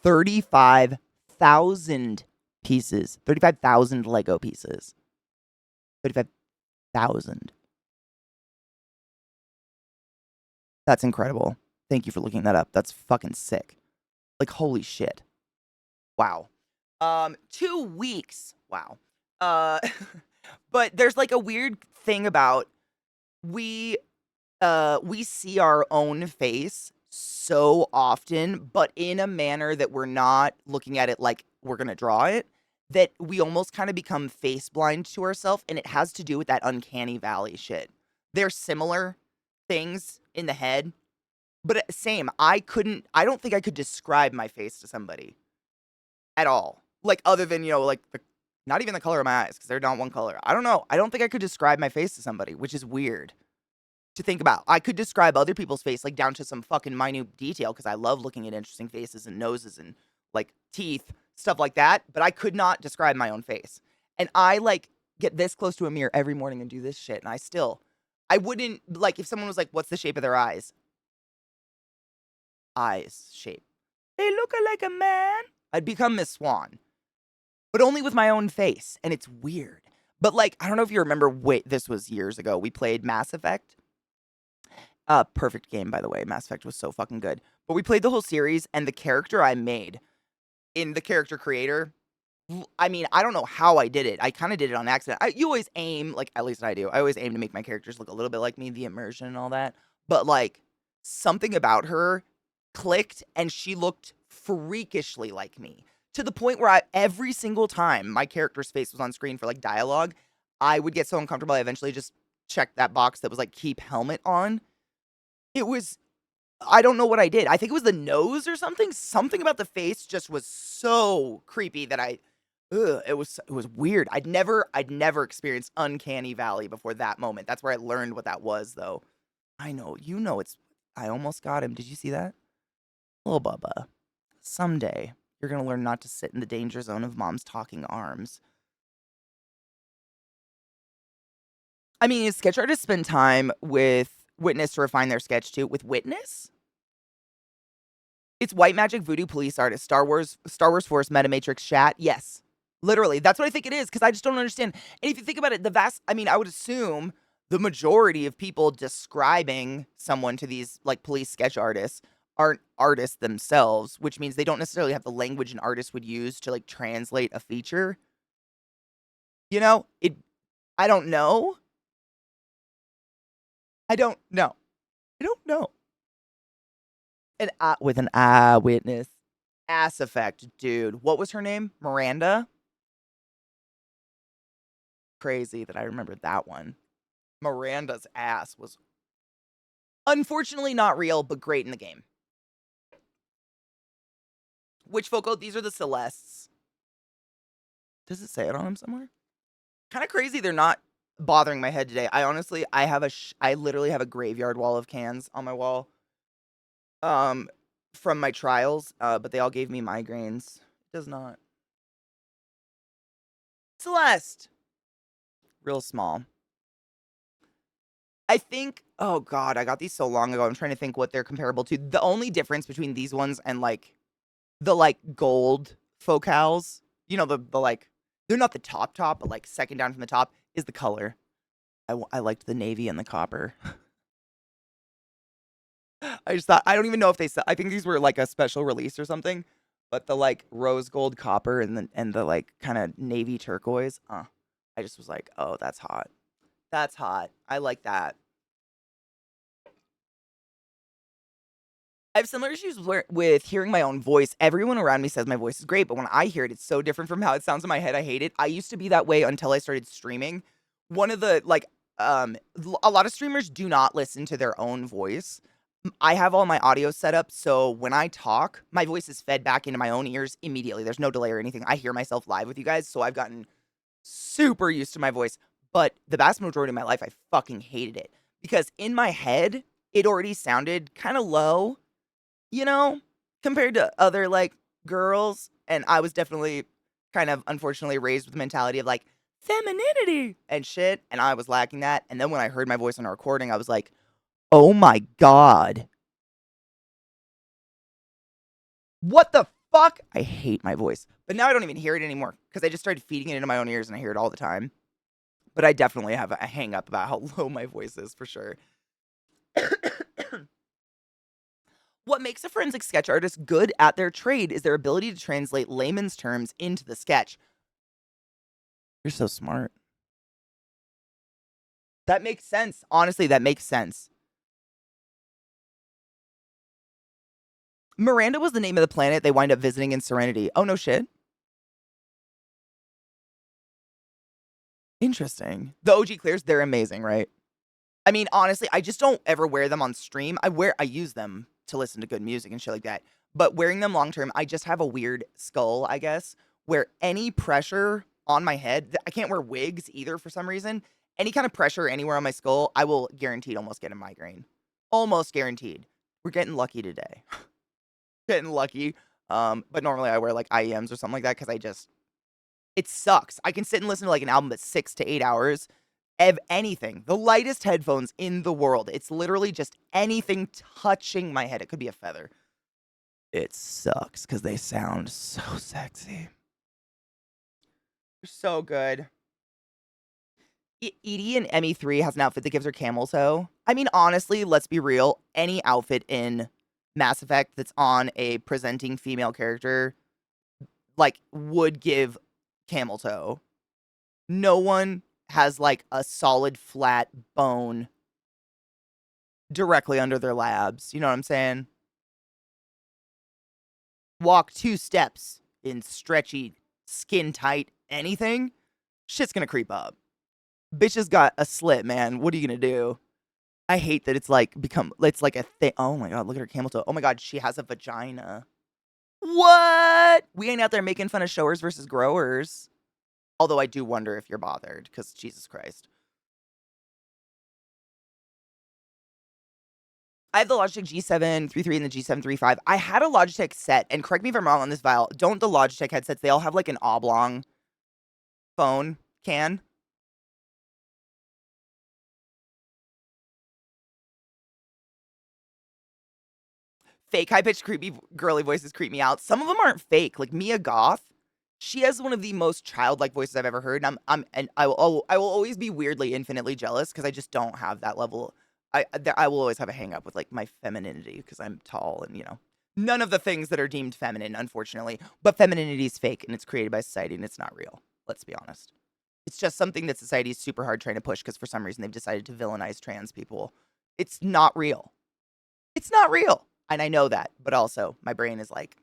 35,000 pieces. 35,000 Lego pieces. 35,000. That's incredible. Thank you for looking that up. That's fucking sick. Like, holy shit. Wow. 2 weeks. Wow. Uh, but there's like a weird thing about we see our own face so often, but in a manner that we're not looking at it like we're gonna draw it, that we almost kind of become face blind to ourselves, and it has to do with that uncanny valley shit. They're similar things in the head, but same. I don't think I could describe my face to somebody at all. Like, other than, like, not even the color of my eyes, because they're not one color. I don't know. I don't think I could describe my face to somebody, which is weird to think about. I could describe other people's face, like, down to some fucking minute detail, because I love looking at interesting faces and noses and, like, teeth, stuff like that, but I could not describe my own face. And I, like, get this close to a mirror every morning and do this shit, and I wouldn't, like, if someone was like, what's the shape of their eyes? Eyes shape. They look like a man. I'd become Miss Swan, but only with my own face, and it's weird. But, like, I don't know if you remember, this was years ago. We played Mass Effect. Perfect game, by the way. Mass Effect was so fucking good. But we played the whole series, and the character I made in the character creator, I mean, I don't know how I did it. I kind of did it on accident. You always aim, like, at least I do. I always aim to make my characters look a little bit like me, the immersion and all that. But, like, something about her clicked, and she looked freakishly like me. To the point where every single time my character's face was on screen for, like, dialogue, I would get so uncomfortable, I eventually just checked that box that was, like, keep helmet on. I don't know what I did. I think it was the nose or something. Something about the face just was so creepy that it was weird. I'd never experienced uncanny valley before that moment. That's where I learned what that was, though. I know, I almost got him. Did you see that? Little Bubba. Someday, you're gonna learn not to sit in the danger zone of mom's talking arms. I mean, sketch artists spend time with Witness to refine their sketch too. With Witness? It's White Magic Voodoo Police Artist, Star Wars Force Metamatrix Chat. Yes. Literally, that's what I think it is, because I just don't understand. And if you think about it, I mean, I would assume the majority of people describing someone to these like police sketch artists aren't artists themselves, which means they don't necessarily have the language an artist would use to like translate a feature. You know, I don't know. I don't know. I don't know. With an eyewitness. Ass Effect, dude. What was her name? Miranda? Crazy that I remembered that one. Miranda's ass was unfortunately not real, but great in the game. Which Foco? These are the Celestes. Does it say it on them somewhere? Kind of crazy they're not bothering my head today. I honestly, I literally have a graveyard wall of cans on my wall. Um, from my trials, but they all gave me migraines. It does not. Celeste. Real small. I think, oh God, I got these so long ago. I'm trying to think what they're comparable to. The only difference between these ones and like the like gold focals, you know, the like, they're not the top, but like second down from the top is the color. I liked the navy and the copper. I just thought, I don't even know if they sell, I think these were like a special release or something, but the like rose gold copper and the like kind of navy turquoise, I just was like, oh, that's hot. That's hot. I like that. I have similar issues with hearing my own voice. Everyone around me says my voice is great, but when I hear it, it's so different from how it sounds in my head. I hate it. I used to be that way until I started streaming. One of the like, a lot of streamers do not listen to their own voice. I have all my audio set up, so when I talk, my voice is fed back into my own ears immediately. There's no delay or anything. I hear myself live with you guys, so I've gotten super used to my voice. But the vast majority of my life, I fucking hated it because in my head, it already sounded kind of low, you know, compared to other like girls. And I was definitely kind of unfortunately raised with the mentality of like femininity and shit. And I was lacking that. And then when I heard my voice on a recording, I was like, oh my God, what the fuck? I hate my voice. But now I don't even hear it anymore because I just started feeding it into my own ears and I hear it all the time. But I definitely have a hang up about how low my voice is for sure. What makes a forensic sketch artist good at their trade is their ability to translate layman's terms into the sketch. You're so smart. That makes sense. Honestly, that makes sense. Miranda was the name of the planet they wind up visiting in Serenity. Oh, no shit. Interesting. The OG clears, they're amazing, right? I mean, honestly, I just don't ever wear them on stream. I use them to listen to good music and shit like that. But wearing them long term, I just have a weird skull, I guess, where any pressure on my head, I can't wear wigs either for some reason. Any kind of pressure anywhere on my skull, I will guaranteed almost get a migraine. Almost guaranteed. We're getting lucky today. Getting lucky. But normally I wear like IEMs or something like that because it sucks. I can sit and listen to like an album that's 6 to 8 hours of anything. The lightest headphones in the world. It's literally just anything touching my head. It could be a feather. It sucks because they sound so sexy. They're so good. Edie in ME3 has an outfit that gives her camel toe. I mean, honestly, let's be real. Any outfit in Mass Effect that's on a presenting female character, like, would give camel toe. No one has, like, a solid flat bone directly under their labs. You know what I'm saying? Walk 2 steps in stretchy, skin tight anything, shit's gonna creep up. Bitch has got a slit, man. What are you gonna do? I hate that it's like a thing. Oh my God, look at her camel toe. Oh my God, she has a vagina. What? We ain't out there making fun of showers versus growers. Although I do wonder if you're bothered, because Jesus Christ. I have the Logitech G7 33 and the G7 35. I had a Logitech set, and correct me if I'm wrong on this, Val. Don't the Logitech headsets, they all have like an oblong phone can? Fake high pitched creepy girly voices creep me out. Some of them aren't fake. Like Mia Goth She has one of the most childlike voices I've ever heard, and I will always be weirdly infinitely jealous because I just don't have that level. I will always have a hang up with like my femininity because I'm tall and none of the things that are deemed feminine, unfortunately. But femininity is fake and it's created by society and it's not real. Let's be honest. It's just something that society is super hard trying to push because for some reason they've decided to villainize trans people. It's not real. It's not real. And I know that, but also my brain is like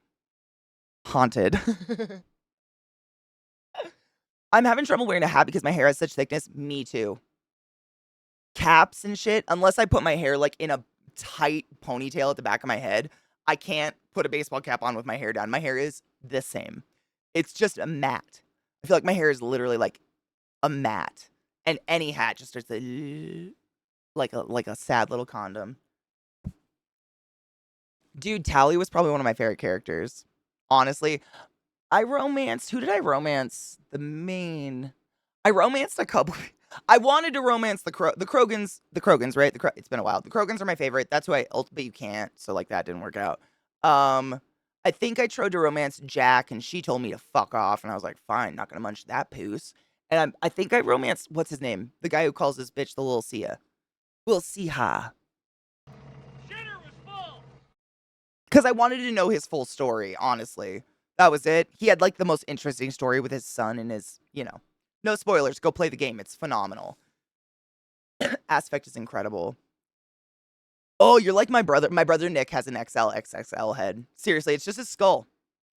haunted. I'm having trouble wearing a hat because my hair has such thickness. Me too. Caps and shit, unless I put my hair like in a tight ponytail at the back of my head, I can't put a baseball cap on with my hair down. My hair is the same. It's just a mat. I feel like my hair is literally like a mat. And any hat just starts to like a sad little condom. Dude, Tally was probably one of my favorite characters. Honestly, who did I romance? The main. I romanced a couple. I wanted to romance the Krogans, right? It's been a while. The Krogans are my favorite. That's who but you can't. So like that didn't work out. I think I tried to romance Jack and she told me to fuck off and I was like, fine, not gonna munch that poos. And I think I romanced, what's his name? The guy who calls this bitch the little Sia. Little Siha. Because I wanted to know his full story, honestly. That was it. He had like the most interesting story with his son and his, no spoilers. Go play the game. It's phenomenal. Aspect is incredible. Oh, you're like my brother. My brother Nick has an XXL head. Seriously, it's just his skull.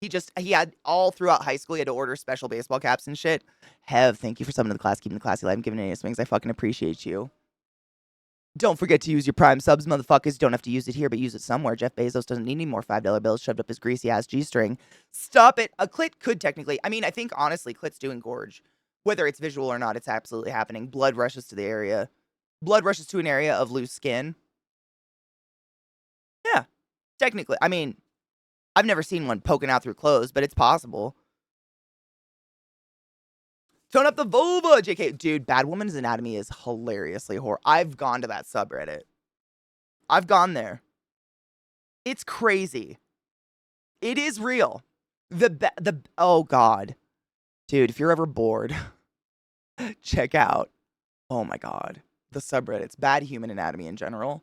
He had all throughout high school, he had to order special baseball caps and shit. Thank you for summoning the class, keeping the classy alive, and giving any swings. I fucking appreciate you. Don't forget to use your Prime subs, motherfuckers. Don't have to use it here, but use it somewhere. Jeff Bezos doesn't need any more $5 bills shoved up his greasy ass G-string. Stop it. A clit could technically, I think honestly, clits do engorge. Whether it's visual or not, it's absolutely happening. Blood rushes to the area. Blood rushes to an area of loose skin. Yeah, technically. I've never seen one poking out through clothes, but it's possible. Tone up the vulva, JK. Dude, Bad Woman's Anatomy is hilariously horror. I've gone to that subreddit. I've gone there. It's crazy. It is real. Oh God. Dude, if you're ever bored, check out, oh my God, the subreddits. Bad Human Anatomy in general.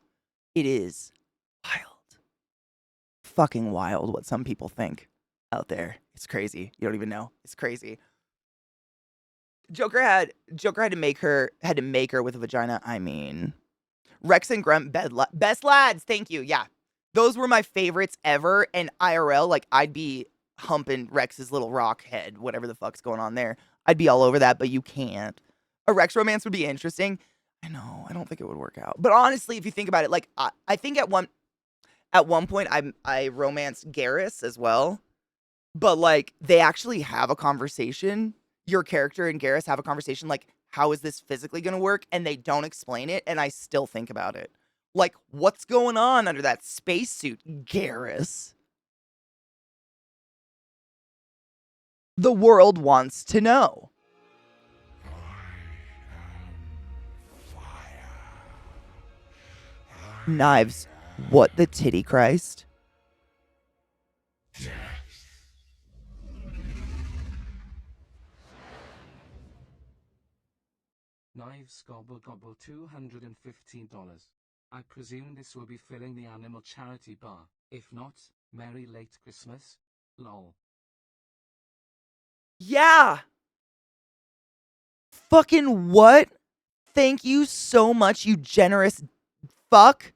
It is wild. Fucking wild what some people think out there. It's crazy. You don't even know. It's crazy. Joker had to make her with a vagina. Rex and Grunt best lads. Thank you. Yeah. Those were my favorites ever. And IRL, like I'd be humping Rex's little rock head, whatever the fuck's going on there. I'd be all over that, but you can't. A Rex romance would be interesting. I know. I don't think it would work out. But honestly, if you think about it, like I think at one point I romanced Garrus as well. But like they actually have a conversation. Your character and Garrus have a conversation like, how is this physically going to work? And they don't explain it. And I still think about it. Like, what's going on under that spacesuit, Garrus? The world wants to know. Knives. What the titty Christ? Knives gobble gobble $215. I presume this will be filling the animal charity bar. If not, merry late Christmas. Lol. Yeah. Fucking what? Thank you so much, you generous fuck.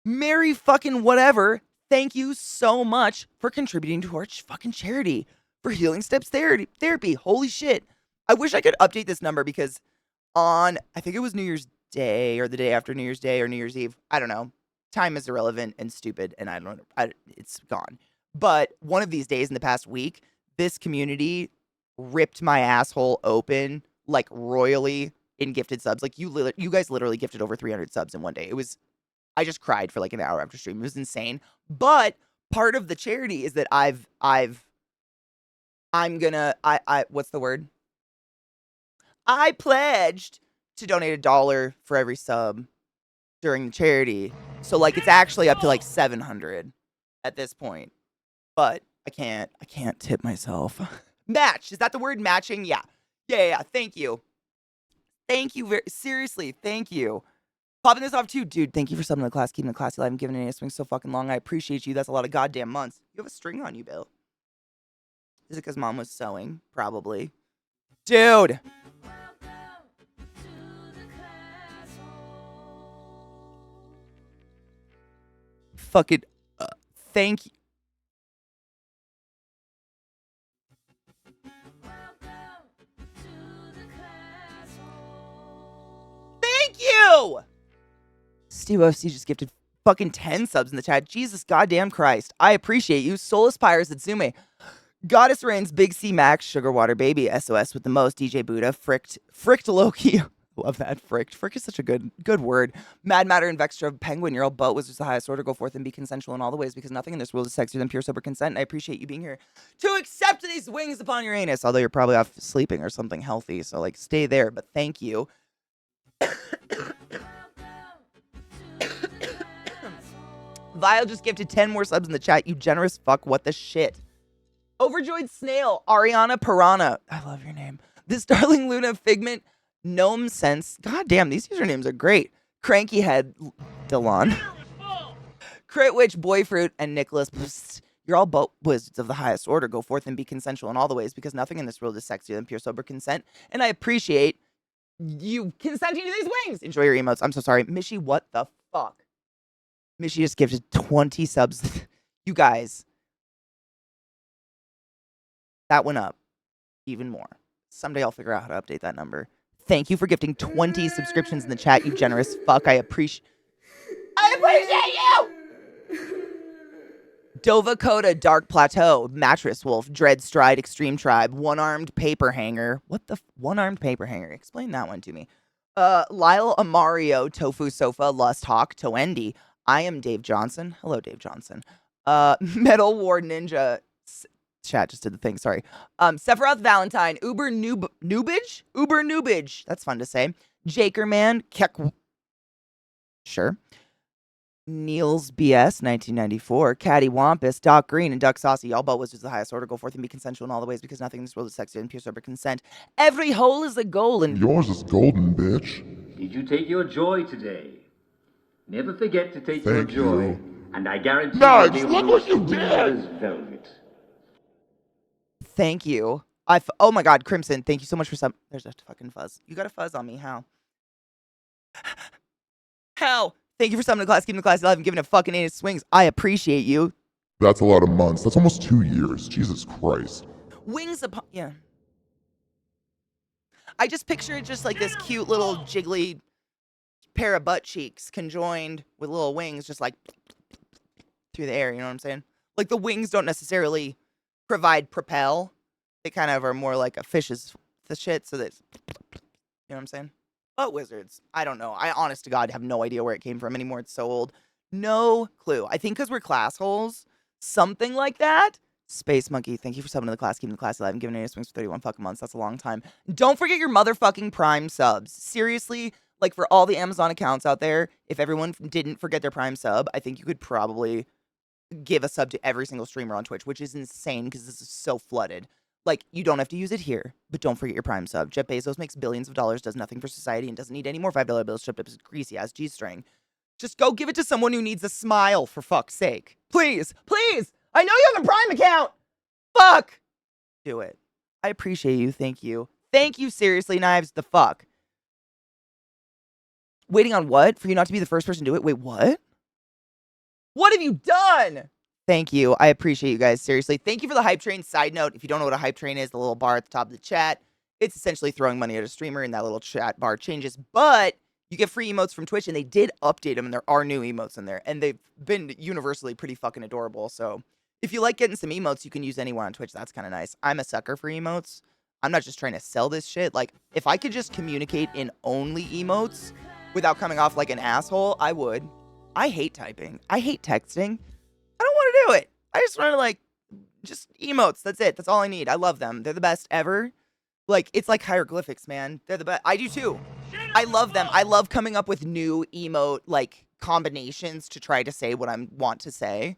Merry fucking whatever. Thank you so much for contributing to our fucking charity for Healing Steps Therapy. Holy shit. I wish I could update this number because I think it was New Year's Day or the day after New Year's Day or New Year's Eve. I don't know. Time is irrelevant and stupid and it's gone. But one of these days in the past week, this community ripped my asshole open like royally in gifted subs. Like you guys literally gifted over 300 subs in one day. I just cried for like an hour after stream. It was insane. But part of the charity is that what's the word? I pledged to donate $1 for every sub during the charity. So like it's actually up to like 700 at this point. But I can't tip myself. Match. Is that the word matching? Yeah. Yeah. Thank you. Thank you seriously. Thank you. Popping this off too, dude. Thank you for subbing to the class, keeping the class alive, and giving it a swing so fucking long. I appreciate you. That's a lot of goddamn months. You have a string on you, Bill. Is it because mom was sewing? Probably. Dude. Fucking thank you. Thank you. Steve OFC just gifted fucking 10 subs in the chat. Jesus goddamn Christ. I appreciate you. Soulless Pyres at Zume. Goddess Reigns, Big C Max, Sugar Water Baby, SOS with the most, DJ Buddha, Fricked Loki. Love that, Fricked. Frick is such a good word. Mad Matter and Vextra, Penguin, your old boat was just the highest order. Go forth and be consensual in all the ways, because nothing in this world is sexier than pure sober consent. And I appreciate you being here to accept these wings upon your anus, although you're probably off sleeping or something healthy, so like stay there, but thank you. Vile just gifted 10 more subs in the chat. You generous fuck. What the shit? Overjoyed Snail. Ariana Piranha. I love your name. This Darling Luna Figment. Gnome Sense. God damn, these usernames are great. Cranky Head. Delon. Crit Witch, Boyfruit, and Nicholas. Psst. You're all boat wizards of the highest order. Go forth and be consensual in all the ways, because nothing in this world is sexier than pure sober consent. And I appreciate you consenting to these wings. Enjoy your emotes. I'm so sorry. Mishy, what the fuck? Mishy just gifted 20 subs. You guys. That went up even more. Someday I'll figure out how to update that number. Thank you for gifting 20 subscriptions in the chat, you generous fuck. I appreciate you! Dova Coda, Dark Plateau, Mattress Wolf, Dread Stride, Extreme Tribe, One-Armed Paper Hanger. What the One-Armed Paper Hanger? Explain that one to me. Lyle Amario, Tofu Sofa, Lust Hawk, Toendi. I am Dave Johnson. Hello, Dave Johnson. Metal War Ninja. Chat just did the thing, sorry. Sephiroth Valentine, Uber Noobage. That's fun to say. Jakerman, Kek. Sure. Niels BS, 1994. Caddy Wampus, Doc Green, and Duck Saucy. Y'all boat was just the highest order. Go forth and be consensual in all the ways, because nothing in this world is sexy and pure sober consent. Every hole is a goal, and Yours is golden, bitch. Did you take your joy today? Never forget to take Thank your joy, you. and I guarantee Nice, you'll look be what you smooth did! as velvet. thank you. Oh my god, Crimson, thank you so much for some. There's a fucking fuzz. You got a fuzz on me. How? How? Thank you for summoning the class, keeping the class alive, and giving it fucking 8 swings. I appreciate you. That's a lot of months. That's almost 2 years. Jesus Christ. Wings upon. Yeah. I just picture it just like this cute little jiggly pair of butt cheeks conjoined with little wings just like through the air. You know what I'm saying? Like the wings don't necessarily provide propel. They kind of are more like a fish's the shit. So that, you know what I'm saying? Butt wizards. I don't know. I honest to God have no idea where it came from anymore. It's so old. No clue. I think because we're class holes, something like that. Space Monkey, thank you for subbing to the class, keeping the class alive, and giving it a swings for 31 fucking months. That's a long time. Don't forget your motherfucking Prime subs. Seriously, like for all the Amazon accounts out there, if everyone didn't forget their Prime sub, I think you could probably give a sub to every single streamer on Twitch, which is insane because this is so flooded. Like, you don't have to use it here, but don't forget your Prime sub. Jeff Bezos makes billions of dollars, does nothing for society, and doesn't need any more $5 bills shipped up his greasy-ass G-string. Just go give it to someone who needs a smile, for fuck's sake. Please, please! I know you have a Prime account! Fuck! Do it. I appreciate you, thank you. Thank you, seriously, Knives, the fuck. Waiting on what? For you not to be the first person to do it? Wait, what? What have you done? Thank you. I appreciate you guys. Seriously. Thank you for the hype train. Side note, if you don't know what a hype train is, the little bar at the top of the chat, it's essentially throwing money at a streamer and that little chat bar changes. But you get free emotes from Twitch and they did update them and there are new emotes in there. And they've been universally pretty fucking adorable. So if you like getting some emotes, you can use anywhere on Twitch. That's kind of nice. I'm a sucker for emotes. I'm not just trying to sell this shit. Like, if I could just communicate in only emotes without coming off like an asshole, I would. I hate typing. I hate texting. I don't want to do it. I just want to, like, just emotes. That's it. That's all I need. I love them. They're the best ever. Like, it's like hieroglyphics, man. They're the best. I do too. I love them. I love coming up with new emote, like, combinations to try to say what I want to say.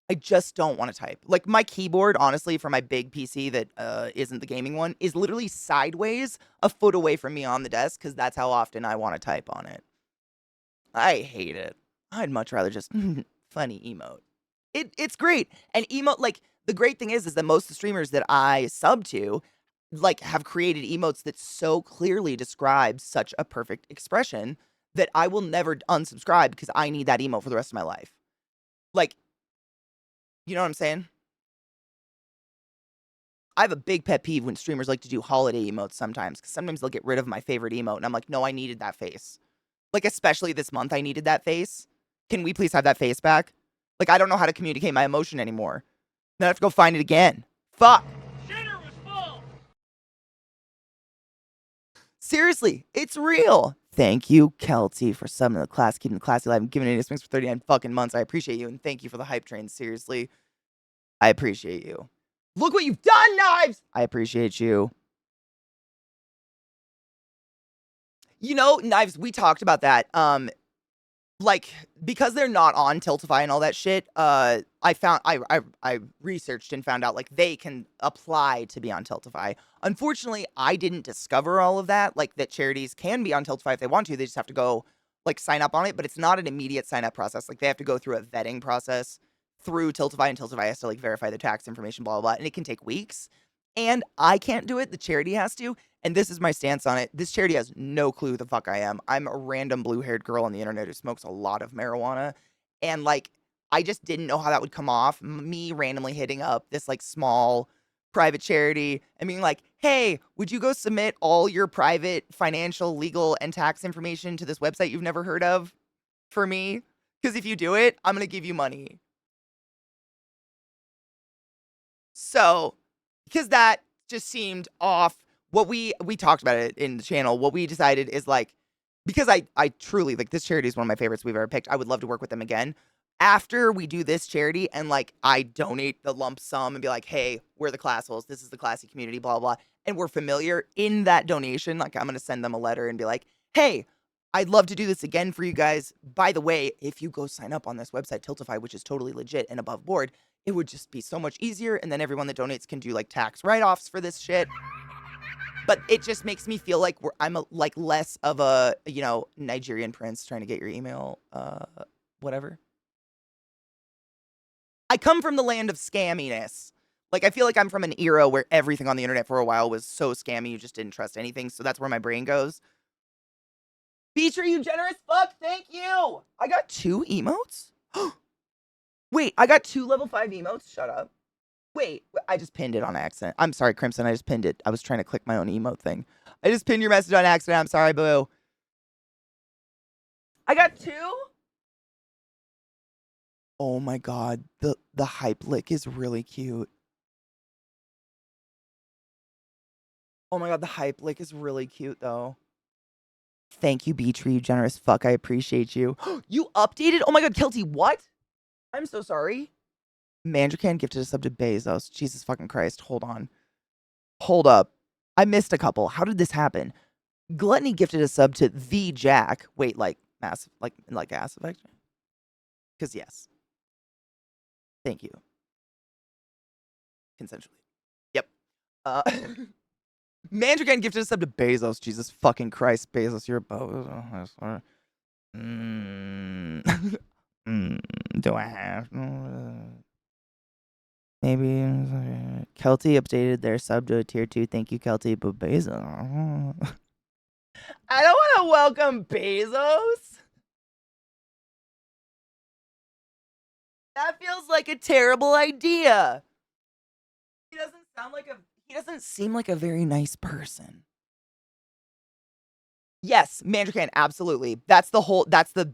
I just don't want to type. Like my keyboard, honestly, for my big PC that isn't the gaming one, is literally sideways a foot away from me on the desk because that's how often I want to type on it. I hate it. I'd much rather just funny emote. It's great. And emote, like the great thing is that most of the streamers that I sub to, like, have created emotes that so clearly describe such a perfect expression that I will never unsubscribe because I need that emote for the rest of my life. Like, you know what I'm saying? I have a big pet peeve when streamers like to do holiday emotes sometimes, because sometimes they'll get rid of my favorite emote, and I'm like, no, I needed that face. Like, especially this month, I needed that face. Can we please have that face back? Like, I don't know how to communicate my emotion anymore. Then I have to go find it again. Fuck. Shitter was full. Seriously, it's real. Thank you, Kelty, for subbing the class, keeping the classy alive, and giving it a swings for 39 fucking months. I appreciate you, and thank you for the hype train. Seriously, I appreciate you. Look what you've done, Knives! I appreciate you. You know, Knives, we talked about that. Like, because they're not on Tiltify and all that shit, I researched and found out, like, they can apply to be on Tiltify. Unfortunately, I didn't discover all of that, like, that charities can be on Tiltify if they want to. They just have to go, like, sign up on it, but it's not an immediate sign-up process. Like, they have to go through a vetting process through Tiltify, and Tiltify has to, like, verify the tax information, blah, blah, blah, and it can take weeks. And I can't do it. The charity has to. And this is my stance on it. This charity has no clue who the fuck I am. I'm a random blue-haired girl on the internet who smokes a lot of marijuana. And, like, I just didn't know how that would come off. Me randomly hitting up this, like, small private charity and being like, hey, would you go submit all your private financial, legal, and tax information to this website you've never heard of for me? Because if you do it, I'm going to give you money. So, because that just seemed off. What we talked about it in the channel. What we decided is, like, because I truly, like, this charity is one of my favorites we've ever picked. I would love to work with them again. After we do this charity and, like, I donate the lump sum and be like, hey, we're the Classholes. This is the classy community, blah, blah, blah. And we're familiar in that donation. Like, I'm going to send them a letter and be like, hey, I'd love to do this again for you guys. By the way, if you go sign up on this website, Tiltify, which is totally legit and above board, it would just be so much easier. And then everyone that donates can do, like, tax write-offs for this shit. But it just makes me feel like I'm like less of a, you know, Nigerian prince trying to get your email, whatever. I come from the land of scamminess. Like, I feel like I'm from an era where everything on the internet for a while was so scammy, you just didn't trust anything. So that's where my brain goes. Beacher, you generous fuck, thank you. I got 2 emotes? Wait, I got 2 level 5 emotes? Shut up. Wait, I just pinned it on accident. I'm sorry, Crimson. I just pinned it. I was trying to click my own emote thing. I just pinned your message on accident. I'm sorry, boo. I got 2? Oh my god. The hype lick is really cute. Oh my god, the hype lick is really cute, though. Thank you, Beatree, you generous fuck. I appreciate you. You updated? Oh my god, Kelty, what? I'm so sorry. Mandrakan gifted a sub to Bezos. Jesus fucking Christ. Hold on. Hold up. I missed a couple. How did this happen? Gluttony gifted a sub to the Jack. Wait, like massive, like Mass Effect? Because yes. Thank you. Consensually. Yep. Mandrakan gifted a sub to Bezos. Jesus fucking Christ. Bezos, you're a do I have? Maybe Kelty updated their sub to a tier 2. Thank you, Kelty. But Bezos. I don't want to welcome Bezos. That feels like a terrible idea. He doesn't seem like a very nice person. Yes, Mandrakan, absolutely. That's the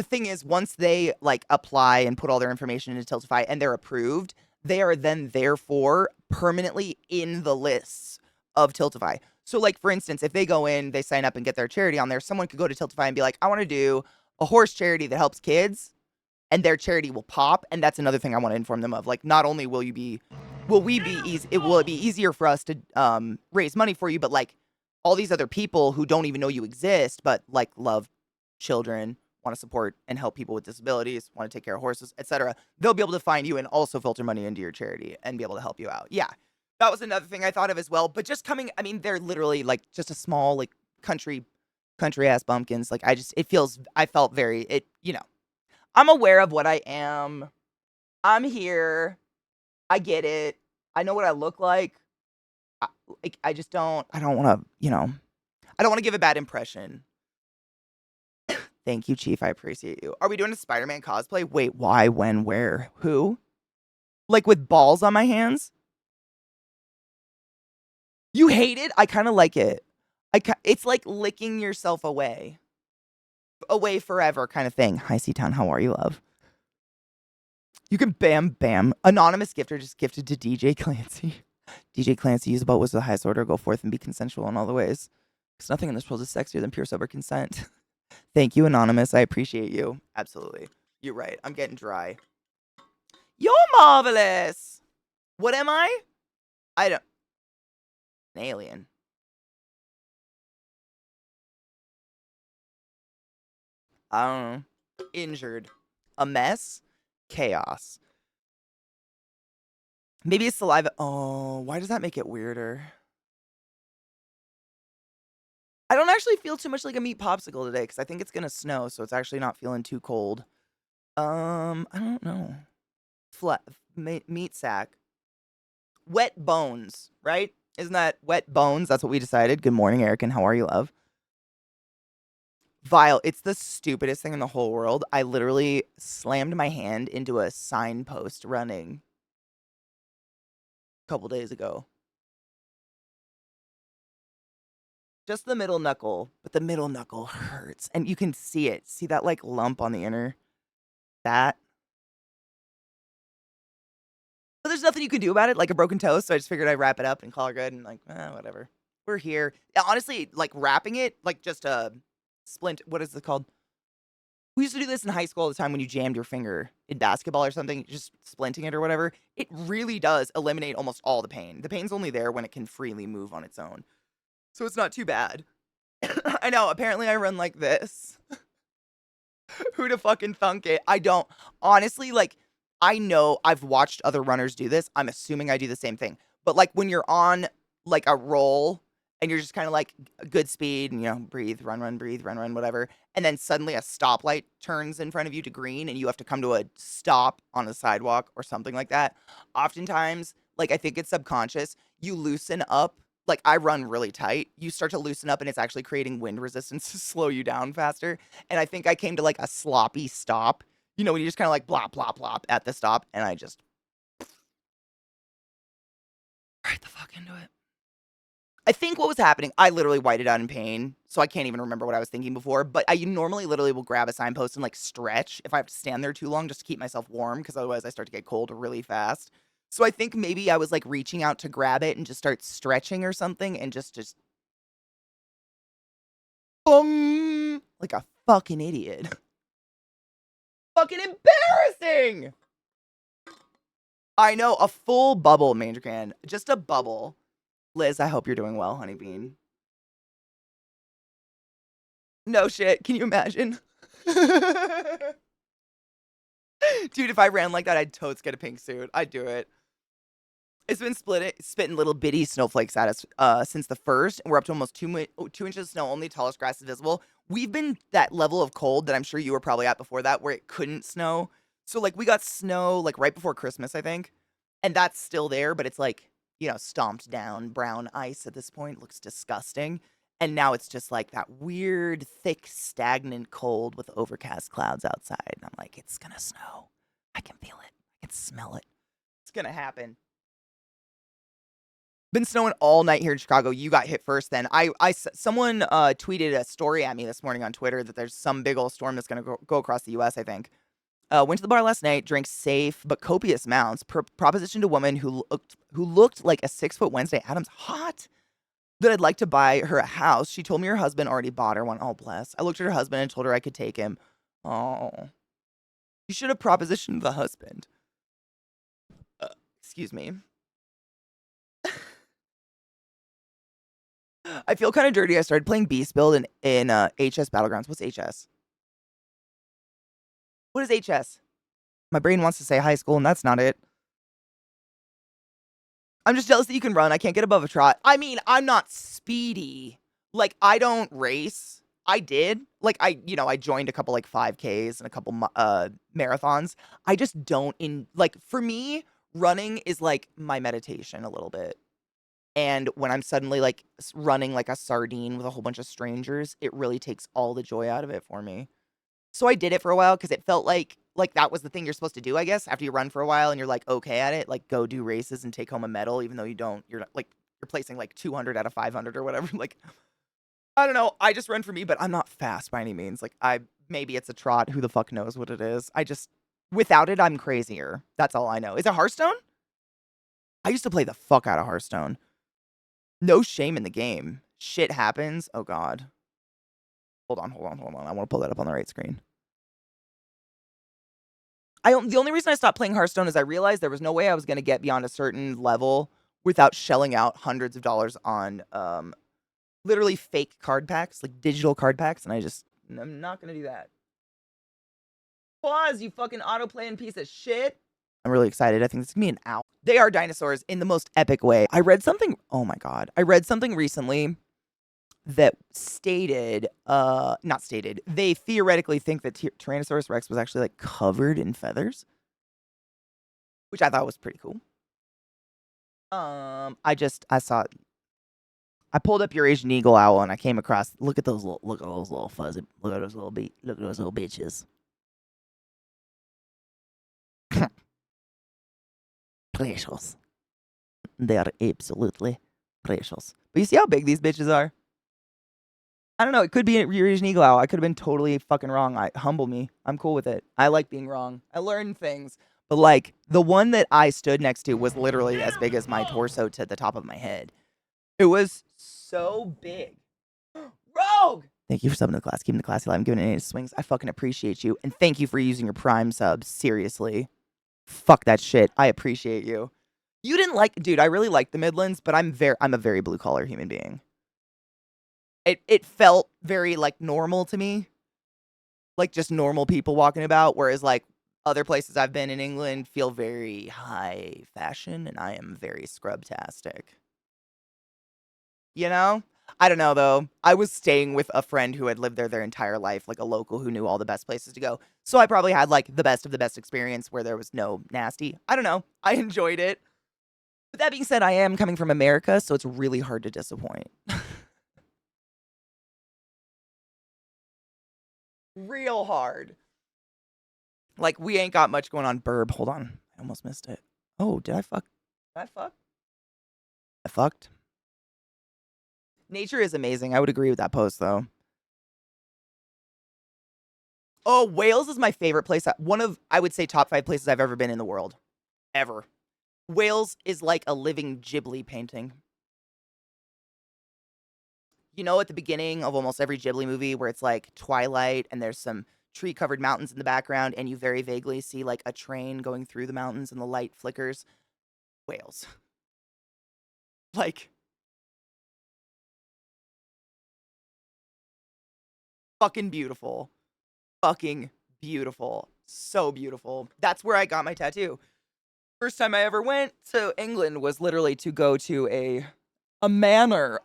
thing is, once they, like, apply and put all their information into Tiltify and they're approved, they are then therefore permanently in the lists of Tiltify. So, like, for instance, if they go in, they sign up and get their charity on there, someone could go to Tiltify and be like, I want to do a horse charity that helps kids, and their charity will pop. And that's another thing I want to inform them of. Like, not only will it be easier for us to raise money for you, but, like, all these other people who don't even know you exist, but, like, love children, want to support and help people with disabilities, want to take care of horses, etc., they'll be able to find you and also filter money into your charity and be able to help you out. Yeah. That was another thing I thought of as well. But just coming, I mean, they're literally like just a small, like country ass bumpkins. Like I felt very, I'm aware of what I am. I'm here. I get it. I know what I look like. I just I don't want to, I don't want to give a bad impression. Thank you, Chief. I appreciate you. Are we doing a Spider-Man cosplay? Wait, why, when, where, who? Like with balls on my hands? You hate it? I kind of like it. It's like licking yourself away. Away forever kind of thing. Hi, C-Town. How are you, love? You can bam. Anonymous gifter just gifted to DJ Clancy. DJ Clancy, use a boat was the highest order. Go forth and be consensual in all the ways. Because nothing in this world is sexier than pure sober consent. Thank you, Anonymous. I appreciate you. Absolutely. You're right. I'm getting dry. You're marvelous. What am I? An alien. I don't know. Injured. A mess. Chaos. Maybe it's saliva. Oh, why does that make it weirder? I don't actually feel too much like a meat popsicle today because I think it's gonna snow, so it's actually not feeling too cold. I don't know. Flat meat sack. Wet bones, right? Isn't that wet bones? That's what we decided. Good morning, Eric, and how are you, love? Vile. It's the stupidest thing in the whole world. I literally slammed my hand into a signpost running a couple days ago. Just the middle knuckle, but the middle knuckle hurts. And you can see it. See that like lump on the inner? That. But there's nothing you can do about it, like a broken toe, so I just figured I'd wrap it up and call it good and like, whatever. We're here. Yeah, honestly, like wrapping it, like just a splint, what is it called? We used to do this in high school all the time when you jammed your finger in basketball or something, just splinting it or whatever. It really does eliminate almost all the pain. The pain's only there when it can freely move on its own. So it's not too bad. I know, apparently I run like this. Who'da fucking thunk it? I don't. Honestly, like, I know I've watched other runners do this. I'm assuming I do the same thing. But, like, when you're on, like, a roll and you're just kind of, like, good speed and, breathe, breathe, run, whatever. And then suddenly a stoplight turns in front of you to green and you have to come to a stop on a sidewalk or something like that. Oftentimes, like, I think it's subconscious. You loosen up. Like, I run really tight. You start to loosen up and it's actually creating wind resistance to slow you down faster. And I think I came to like a sloppy stop. When you just kind of like blop, blop, blop at the stop. And I just right the fuck into it. I think what was happening, I literally whited out in pain. So I can't even remember what I was thinking before. But I normally literally will grab a signpost and like stretch if I have to stand there too long just to keep myself warm. Because otherwise I start to get cold really fast. So I think maybe I was like reaching out to grab it and just start stretching or something and just boom, like a fucking idiot. Fucking embarrassing. I know, a full bubble, Major Can. Just a bubble. Liz, I hope you're doing well, honey bean. No shit. Can you imagine? Dude, if I ran like that, I'd totes get a pink suit. I'd do it. It's been spitting little bitty snowflakes at us since the first. And we're up to almost 2 inches of snow. Only tallest grass is visible. We've been that level of cold that I'm sure you were probably at before that, where it couldn't snow. So like we got snow like right before Christmas, I think. And that's still there, but it's like, stomped down brown ice at this point. Looks disgusting. And now it's just like that weird, thick, stagnant cold with overcast clouds outside. And I'm like, it's gonna snow. I can feel it. I can smell it. It's gonna happen. Been snowing all night here in Chicago. You got hit first then. Someone tweeted a story at me this morning on Twitter that there's some big old storm that's going to go across the U.S., I think. Went to the bar last night, drank safe but copious amounts, propositioned a woman who looked like a 6-foot Wednesday Addams, hot, that I'd like to buy her a house. She told me her husband already bought her one. Oh, bless. I looked at her husband and told her I could take him. Oh. You should have propositioned the husband. Excuse me. I feel kind of dirty. I started playing Beast Build in HS Battlegrounds. What's HS? What is HS? My brain wants to say high school, and that's not it. I'm just jealous that you can run. I can't get above a trot. I mean, I'm not speedy. Like, I don't race. I did. Like, I joined a couple, like, 5Ks and a couple marathons. I just don't, for me, running is, like, my meditation a little bit. And when I'm suddenly, like, running like a sardine with a whole bunch of strangers, it really takes all the joy out of it for me. So I did it for a while because it felt like that was the thing you're supposed to do, I guess. After you run for a while and you're like okay at it, like go do races and take home a medal, even though you're not, like you're placing like 200 out of 500 or whatever. Like I don't know. I just run for me, but I'm not fast by any means. Like maybe it's a trot. Who the fuck knows what it is? Without it, I'm crazier. That's all I know. Is it Hearthstone? I used to play the fuck out of Hearthstone. No shame in the game. Shit happens. Oh god. Hold on. I want to pull that up on the right screen. The only reason I stopped playing Hearthstone is I realized there was no way I was going to get beyond a certain level without shelling out hundreds of dollars on literally fake card packs, like digital card packs, and I'm not going to do that. Pause, you fucking autoplaying piece of shit. I'm really excited. I think it's going to be an hour. They are dinosaurs in the most epic way. Oh my god. I read something recently that they theoretically think that Tyrannosaurus Rex was actually, like, covered in feathers, which I thought was pretty cool. I pulled up Eurasian eagle owl and I came across, look at those little bitches. Precious. They are absolutely precious. But you see how big these bitches are? I don't know. It could be a Eurasian eagle owl. I could have been totally fucking wrong. Humble me. I'm cool with it. I like being wrong. I learn things. But, like, the one that I stood next to was literally as big as my torso to the top of my head. It was so big. Rogue! Thank you for subbing to the class. Keeping the classy alive. I'm giving it 8 swings. I fucking appreciate you. And thank you for using your Prime subs. Seriously. Fuck that shit. I appreciate you. You didn't like... Dude, I really like the Midlands, but I'm a very blue-collar human being. It felt very, like, normal to me. Like, just normal people walking about, whereas, like, other places I've been in England feel very high fashion, and I am very scrubtastic. You know? I don't know, though. I was staying with a friend who had lived there their entire life, like a local who knew all the best places to go. So I probably had, like, the best of the best experience where there was no nasty. I don't know. I enjoyed it. But that being said, I am coming from America, so it's really hard to disappoint. Real hard. Like, we ain't got much going on. Burb. Hold on. I almost missed it. Oh, did I fuck? Did I fuck? I fucked. Nature is amazing. I would agree with that post, though. Oh, Wales is my favorite place. One of, I would say, top 5 places I've ever been in the world. Ever. Wales is like a living Ghibli painting. You know, at the beginning of almost every Ghibli movie where it's like twilight and there's some tree-covered mountains in the background and you very vaguely see like a train going through the mountains and the light flickers? Wales. Like, fucking beautiful. Fucking beautiful. So beautiful. That's where I got my tattoo. First time I ever went to England was literally to go to a manor,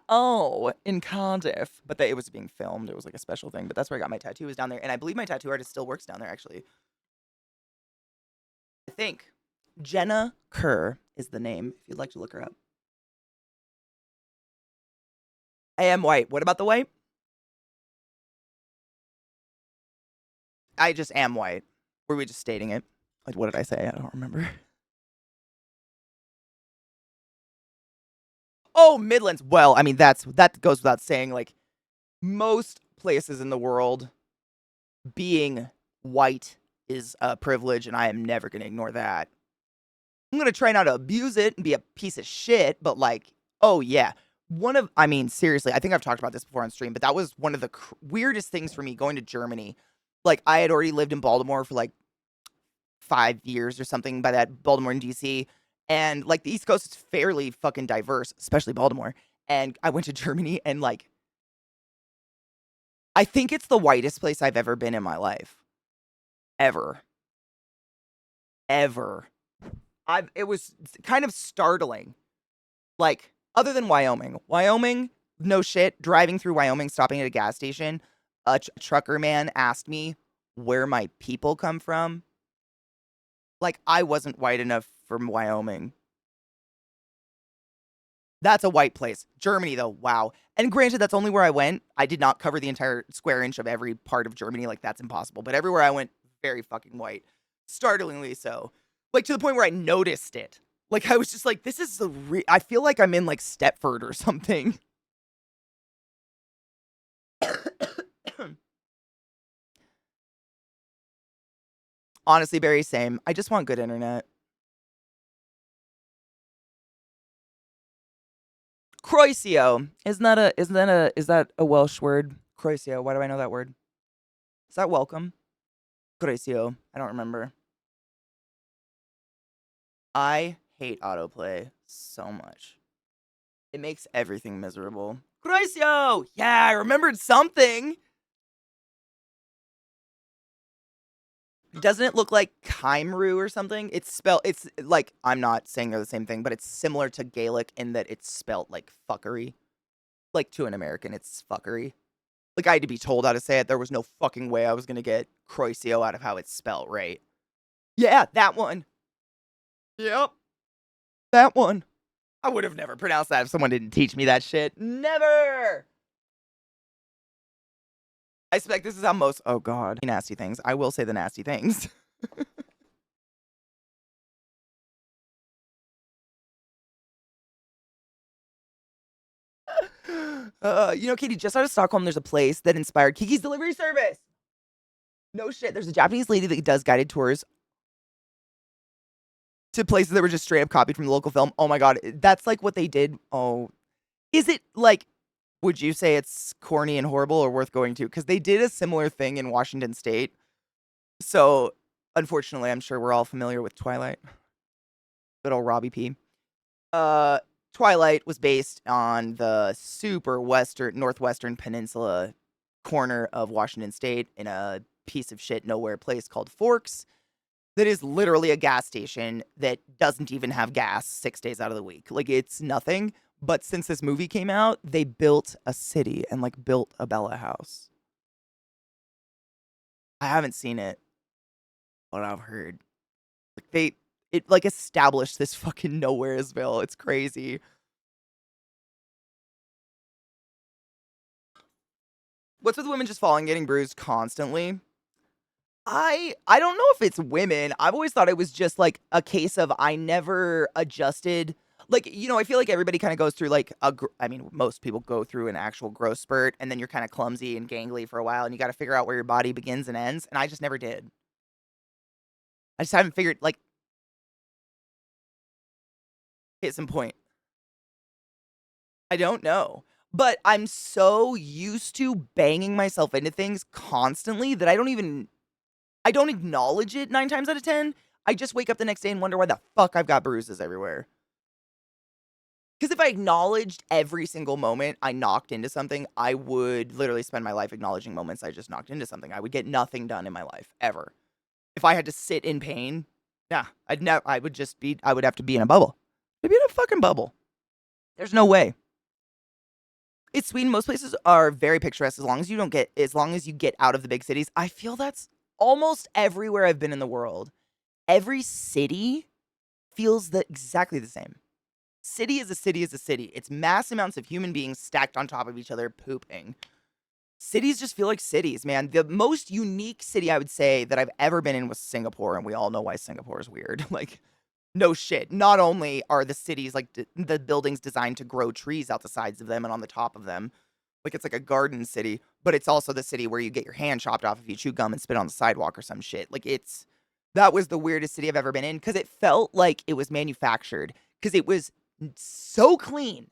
in Cardiff. But it was being filmed. It was like a special thing. But that's where I got my tattoo, was down there. And I believe my tattoo artist still works down there, actually. I think. Jenna Kerr is the name, if you'd like to look her up. I am white. What about the white? I just am white. Were we just stating it? Like, what did I say? I don't remember. Oh, Midlands. Well, I mean, that goes without saying. Like, most places in the world, being white is a privilege, and I am never going to ignore that. I'm going to try not to abuse it and be a piece of shit, but, like, oh, yeah. Seriously, I think I've talked about this before on stream, but that was one of the weirdest things for me going to Germany. Like, I had already lived in Baltimore for, like, 5 years or something by that, Baltimore and DC. And, like, the East Coast is fairly fucking diverse, especially Baltimore. And I went to Germany and, like, I think it's the whitest place I've ever been in my life. ever. Ever. It was kind of startling. Like, other than Wyoming. Wyoming, no shit, driving through Wyoming, stopping at a gas station, a trucker man asked me where my people come from. Like, I wasn't white enough from Wyoming. That's a white place. Germany, though, wow. And granted, that's only where I went. I did not cover the entire square inch of every part of Germany. Like, that's impossible. But everywhere I went, very fucking white. Startlingly so. Like, to the point where I noticed it. Like, I was just like, this is I feel like I'm in, like, Stepford or something. Honestly, Barry, same. I just want good internet. Croisio. Is that a Welsh word? Croisio. Why do I know that word? Is that welcome? Croisio. I don't remember. I hate autoplay so much. It makes everything miserable. Croisio! Yeah, I remembered something. Doesn't it look like Kymru or something? It's like, I'm not saying they're the same thing, but it's similar to Gaelic in that it's spelt like fuckery. Like, to an American, it's fuckery. Like, I had to be told how to say it. There was no fucking way I was going to get Croisio out of how it's spelt right. Yeah, that one. Yep. That one. I would have never pronounced that if someone didn't teach me that shit. Never! I suspect this is how most... Oh, God. Nasty things. I will say the nasty things. Katie, just out of Stockholm, there's a place that inspired Kiki's Delivery Service. No shit. There's a Japanese lady that does guided tours to places that were just straight up copied from the local film. Oh my God. That's like what they did. Oh, is it like, would you say it's corny and horrible or worth going to? Because they did a similar thing in Washington State. So, unfortunately, I'm sure we're all familiar with Twilight. Good old Robbie P. Twilight was based on the super northwestern peninsula corner of Washington State in a piece of shit nowhere place called Forks. That is literally a gas station that doesn't even have gas 6 days out of the week. Like, it's nothing. But since this movie came out, they built a city and, like, built a Bella house. I haven't seen it, but I've heard. Like, it, like, established this fucking Nowheresville. It's crazy. What's with women just falling, getting bruised constantly? I don't know if it's women. I've always thought it was just like a case of I never adjusted. Like, I feel like everybody kind of goes through like I mean, most people go through an actual growth spurt and then you're kind of clumsy and gangly for a while and you got to figure out where your body begins and ends. And I just never did. I just haven't figured, like, hit some point. I don't know. But I'm so used to banging myself into things constantly that I don't acknowledge it 9 times out of 10. I just wake up the next day and wonder why the fuck I've got bruises everywhere. Because if I acknowledged every single moment I knocked into something, I would literally spend my life acknowledging moments I just knocked into something. I would get nothing done in my life, ever. If I had to sit in pain, yeah, I would have to be in a bubble. I'd be in a fucking bubble. There's no way. It's Sweden. Most places are very picturesque as long as you get out of the big cities. I feel that's almost everywhere I've been in the world. Every city feels exactly the same. City is a city is a city. It's mass amounts of human beings stacked on top of each other pooping. Cities just feel like cities, man. The most unique city I would say that I've ever been in was Singapore, and we all know why Singapore is weird. Like, no shit. Not only are the cities, like, the buildings designed to grow trees out the sides of them and on the top of them, like it's like a garden city, but it's also the city where you get your hand chopped off if you chew gum and spit on the sidewalk or some shit. Like, that was the weirdest city I've ever been in because it felt like it was manufactured because it was so clean.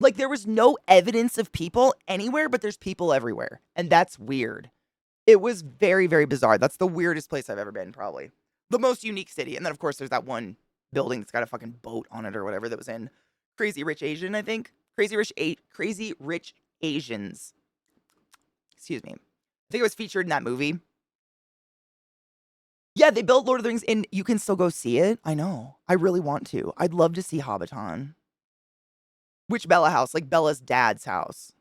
Like, there was no evidence of people anywhere, but there's people everywhere. And that's weird. It was very, very bizarre. That's the weirdest place I've ever been, probably. The most unique city. And then, of course, there's that one building that's got a fucking boat on it or whatever that was in Crazy Rich Asian, I think. Crazy Rich Asians. Excuse me. I think it was featured in that movie. Yeah, they built Lord of the Rings, and you can still go see it. I know. I really want to. I'd love to see Hobbiton. Which Bella house? Like Bella's dad's house.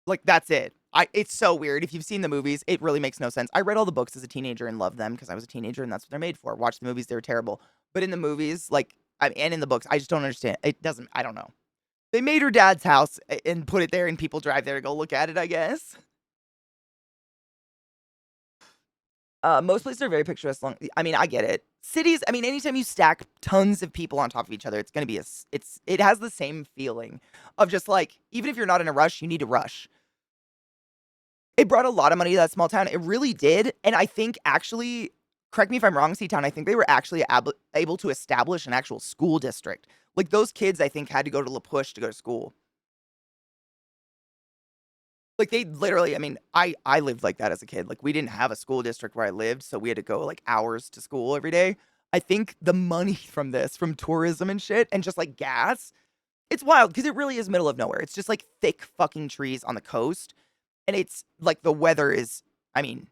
Like that's it. It's so weird. If you've seen the movies, it really makes no sense. I read all the books as a teenager and loved them because I was a teenager and that's what they're made for. Watch the movies, they were terrible. But in the movies, and in the books, I just don't understand. It doesn't, I don't know. They made her dad's house and put it there and people drive there to go look at it, I guess. Most places are very picturesque. I mean, I get it. Cities, I mean, anytime you stack tons of people on top of each other, it's going to be it has the same feeling of just like, even if you're not in a rush, you need to rush. It brought a lot of money to that small town. It really did. And I think actually, correct me if I'm wrong, C-Town, I think they were actually able to establish an actual school district. Like those kids, I think, had to go to La Push to go to school. Like they literally, I mean, I lived like that as a kid. Like we didn't have a school district where I lived, so we had to go like hours to school every day. I think the money from this, from tourism and shit, and just like gas, it's wild because it really is middle of nowhere. It's just like thick fucking trees on the coast. And it's like the weather is, I mean,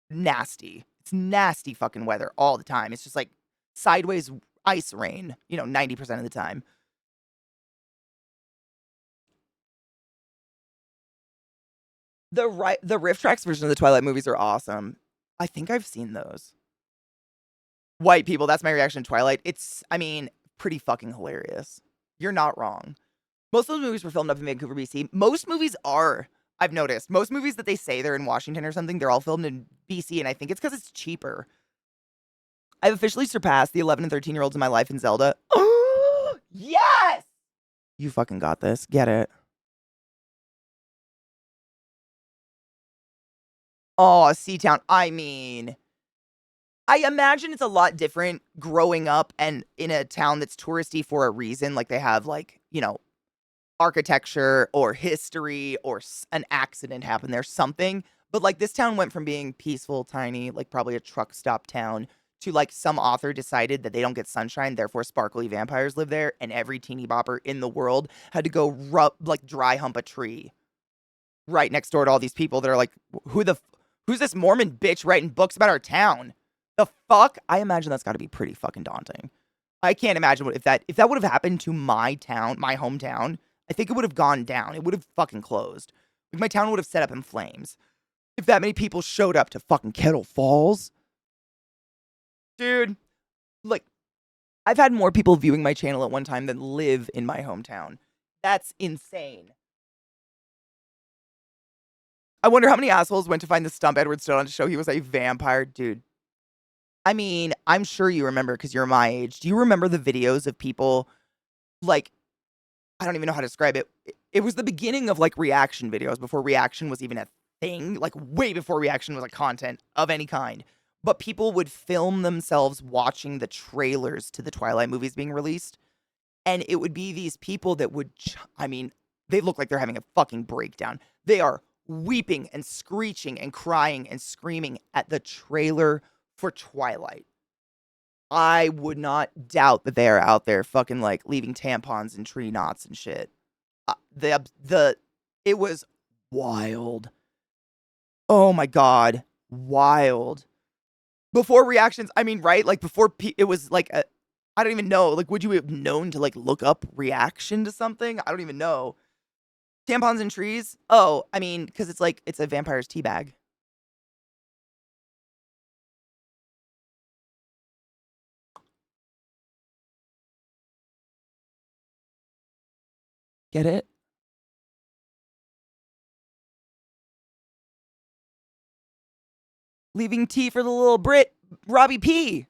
nasty. It's nasty fucking weather all the time. It's just like sideways ice rain, 90% of the time. The Rift Tracks version of the Twilight movies are awesome. I think I've seen those. White people, that's my reaction to Twilight. It's, I mean, pretty fucking hilarious. You're not wrong. Most of those movies were filmed up in Vancouver, BC. Most movies are, I've noticed. Most movies that they say they're in Washington or something, they're all filmed in BC, and I think it's because it's cheaper. I've officially surpassed the 11 and 13-year-olds in my life in Zelda. Oh, yes! You fucking got this. Get it. Oh, C-Town. I mean, I imagine it's a lot different growing up and in a town that's touristy for a reason. Like they have architecture or history or an accident happened there, something. But like this town went from being peaceful, tiny, like probably a truck stop town to like some author decided that they don't get sunshine, therefore sparkly vampires live there, and every teeny bopper in the world had to go dry hump a tree right next door to all these people that are like, who's this Mormon bitch writing books about our town? The fuck? I imagine that's got to be pretty fucking daunting. I can't imagine if that would have happened to my town, my hometown. I think it would have gone down. It would have fucking closed. Like my town would have set up in flames if that many people showed up to fucking Kettle Falls. Dude, like I've had more people viewing my channel at one time than live in my hometown. That's insane. I wonder how many assholes went to find the stump Edward stood on to show he was a vampire. Dude, I mean, I'm sure you remember because you're my age. Do you remember the videos of people, like, I don't even know how to describe it. It was the beginning of, like, reaction videos before reaction was even a thing. Like, way before reaction was, like, content of any kind. But people would film themselves watching the trailers to the Twilight movies being released. And it would be these people that would, I mean, they look like they're having a fucking breakdown. They are weeping and screeching and crying and screaming at the trailer for Twilight. I would not doubt that they are out there fucking like leaving tampons and tree knots and shit. It was wild. Oh my god, wild. Before reactions, I mean, right? Like before, it was like I don't even know. Like, would you have known to like look up reaction to something? I don't even know. Tampons and trees? Oh, I mean, because it's a vampire's tea bag. Get it? Leaving tea for the little Brit, Robbie P.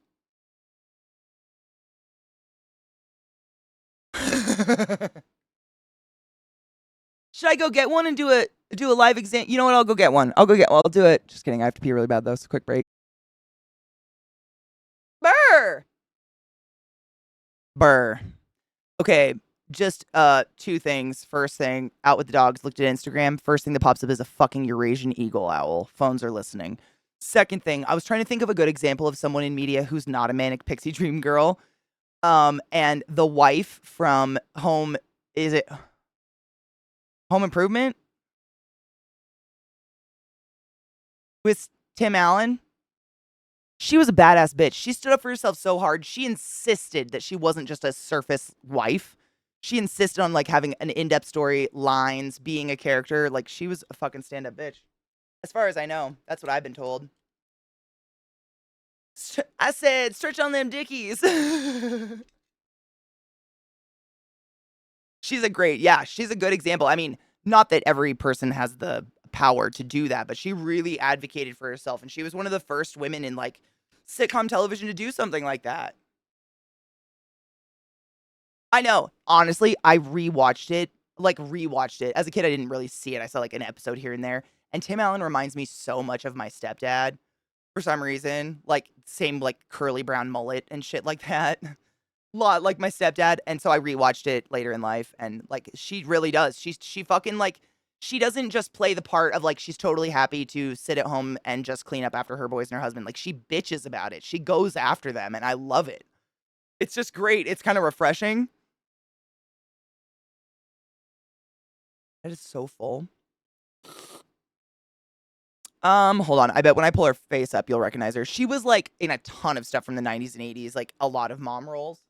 Should I go get one and do a live exam? You know what? I'll go get one. I'll do it. Just kidding. I have to pee really bad though. So quick break. Burr. Burr. Okay, just two things. First thing, out with the dogs, looked at Instagram. First thing that pops up is a fucking Eurasian eagle owl. Phones are listening. Second thing, I was trying to think of a good example of someone in media who's not a manic pixie dream girl. And the wife from Home, is it Home Improvement? With Tim Allen? She was a badass bitch. She stood up for herself so hard. She insisted that she wasn't just a surface wife. She insisted on like having an in-depth story, lines, being a character. Like she was a fucking stand-up bitch. As far as I know, that's what I've been told. I said, stretch on them dickies. She's she's a good example. I mean, not that every person has the power to do that, but she really advocated for herself. And she was one of the first women in like sitcom television to do something like that. I know. Honestly, I rewatched it. As a kid, I didn't really see it. I saw like an episode here and there. And Tim Allen reminds me so much of my stepdad for some reason. Like, same like curly brown mullet and shit like that. Lot like my stepdad. And so I rewatched it later in life. And like, she really does. She fucking like, she doesn't just play the part of like, she's totally happy to sit at home and just clean up after her boys and her husband. Like, she bitches about it. She goes after them. And I love it. It's just great. It's kind of refreshing. That is so full. Hold on. I bet when I pull her face up, you'll recognize her. She was like in a ton of stuff from the 90s and 80s, like a lot of mom roles.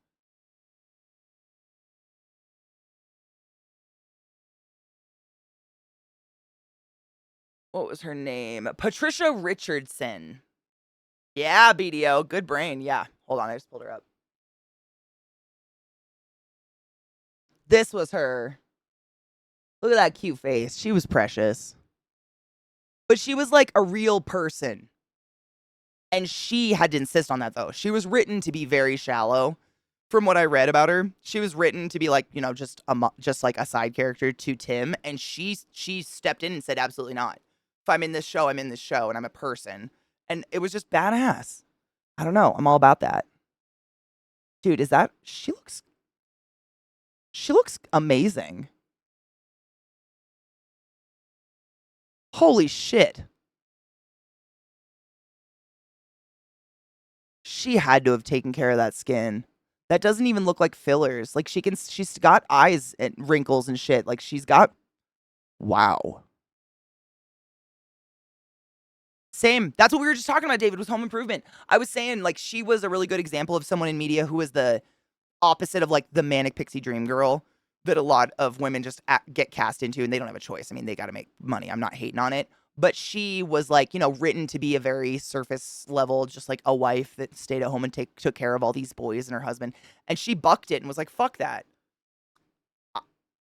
What was her name? Patricia Richardson. Yeah, BDO. Good brain. Yeah. Hold on. I just pulled her up. This was her. Look at that cute face. She was precious. But she was like a real person. And she had to insist on that, though. She was written to be very shallow. From what I read about her, she was written to be like, you know, just like a side character to Tim, and she stepped in and said, absolutely not. If I'm in this show, I'm in this show, and I'm a person, and it was just badass. I don't know, I'm all about that, dude. Is that she looks amazing? Holy shit, she had to have taken care of that skin. That doesn't even look like fillers. Like she's got eyes and wrinkles and shit. Like she's got, wow. Same. That's what we were just talking about, David, with Home Improvement. I was saying, like, she was a really good example of someone in media who was the opposite of, like, the manic pixie dream girl that a lot of women just get cast into, and they don't have a choice. I mean, they got to make money. I'm not hating on it. But she was, like, you know, written to be a very surface level, just like a wife that stayed at home and took care of all these boys and her husband. And she bucked it and was like, fuck that.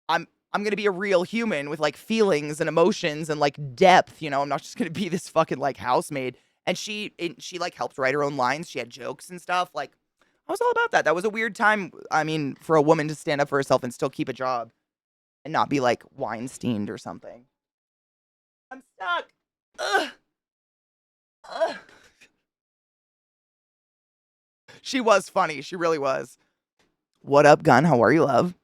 I'm I'm gonna be a real human with like feelings and emotions and like depth. You know, I'm not just gonna be this fucking like housemaid. And she like helped write her own lines. She had jokes and stuff. Like I was all about that. That was a weird time. I mean, for a woman to stand up for herself and still keep a job and not be like Weinsteined or something. I'm stuck. Ugh. Ugh. She was funny. She really was. What up, Gun? How are you, love?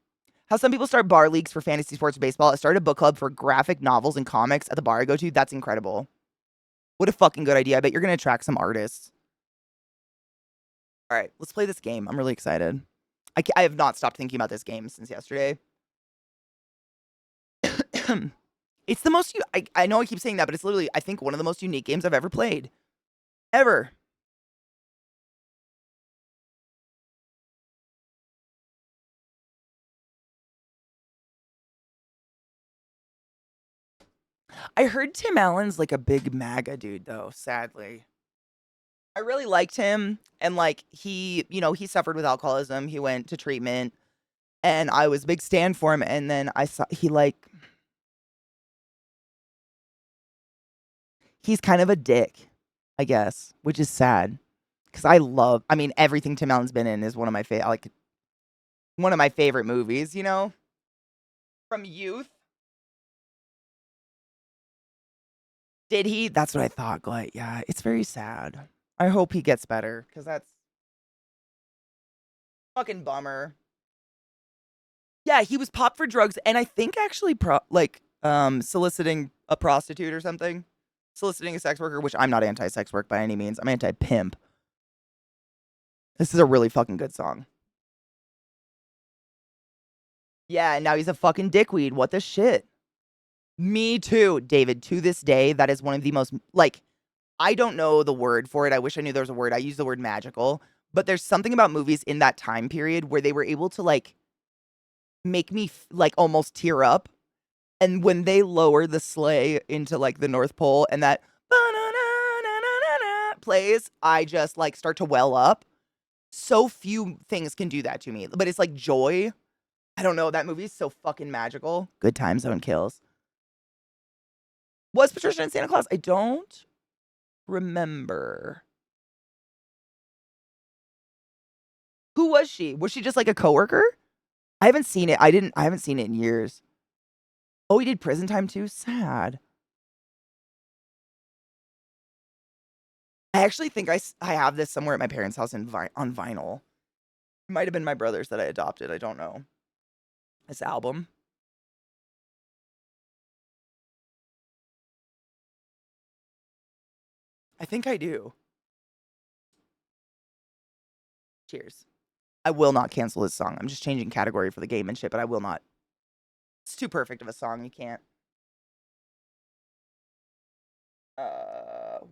How some people start bar leagues for fantasy sports baseball. I started a book club for graphic novels and comics at the bar I go to. That's incredible. What a fucking good idea. I bet you're going to attract some artists. All right, let's play this game. I'm really excited. I have not stopped thinking about this game since yesterday. It's the most, I know I keep saying that, but it's literally, I think, one of the most unique games I've ever played. Ever. I heard Tim Allen's like a big MAGA dude, though, sadly. I really liked him, and like he, you know, he suffered with alcoholism. He went to treatment, and I was a big stand for him. And then I saw he's kind of a dick, I guess, which is sad because I mean, everything Tim Allen's been in is one of my one of my favorite movies. You know, from youth. Did he? That's what I thought. Like, yeah, it's very sad. I hope he gets better because that's fucking bummer. Yeah, he was popped for drugs and I think actually soliciting a prostitute or something. Soliciting a sex worker, which I'm not anti-sex work by any means. I'm anti-pimp. This is a really fucking good song. Yeah, and now he's a fucking dickweed. What the shit? Me too, David. To this day, that is one of the most like I don't know the word for it. I wish I knew there was a word. I use the word magical, but there's something about movies in that time period where they were able to like make me like almost tear up. And when they lower the sleigh into like the North Pole and that plays, I just like start to well up. So few things can do that to me, but it's like joy. I don't know. That movie is so fucking magical. Good Time Zone Kills. Was Patricia in Santa Claus? I don't remember. Who was she? Was she just like a coworker? I haven't seen it. I haven't seen it in years. Oh, he did Prison Time too? Sad. I actually think I have this somewhere at my parents' house on vinyl. It might have been my brother's that I adopted. I don't know. This album. I think I do. Cheers. I will not cancel this song. I'm just changing category for the game and shit, but I will not. It's too perfect of a song. You can't.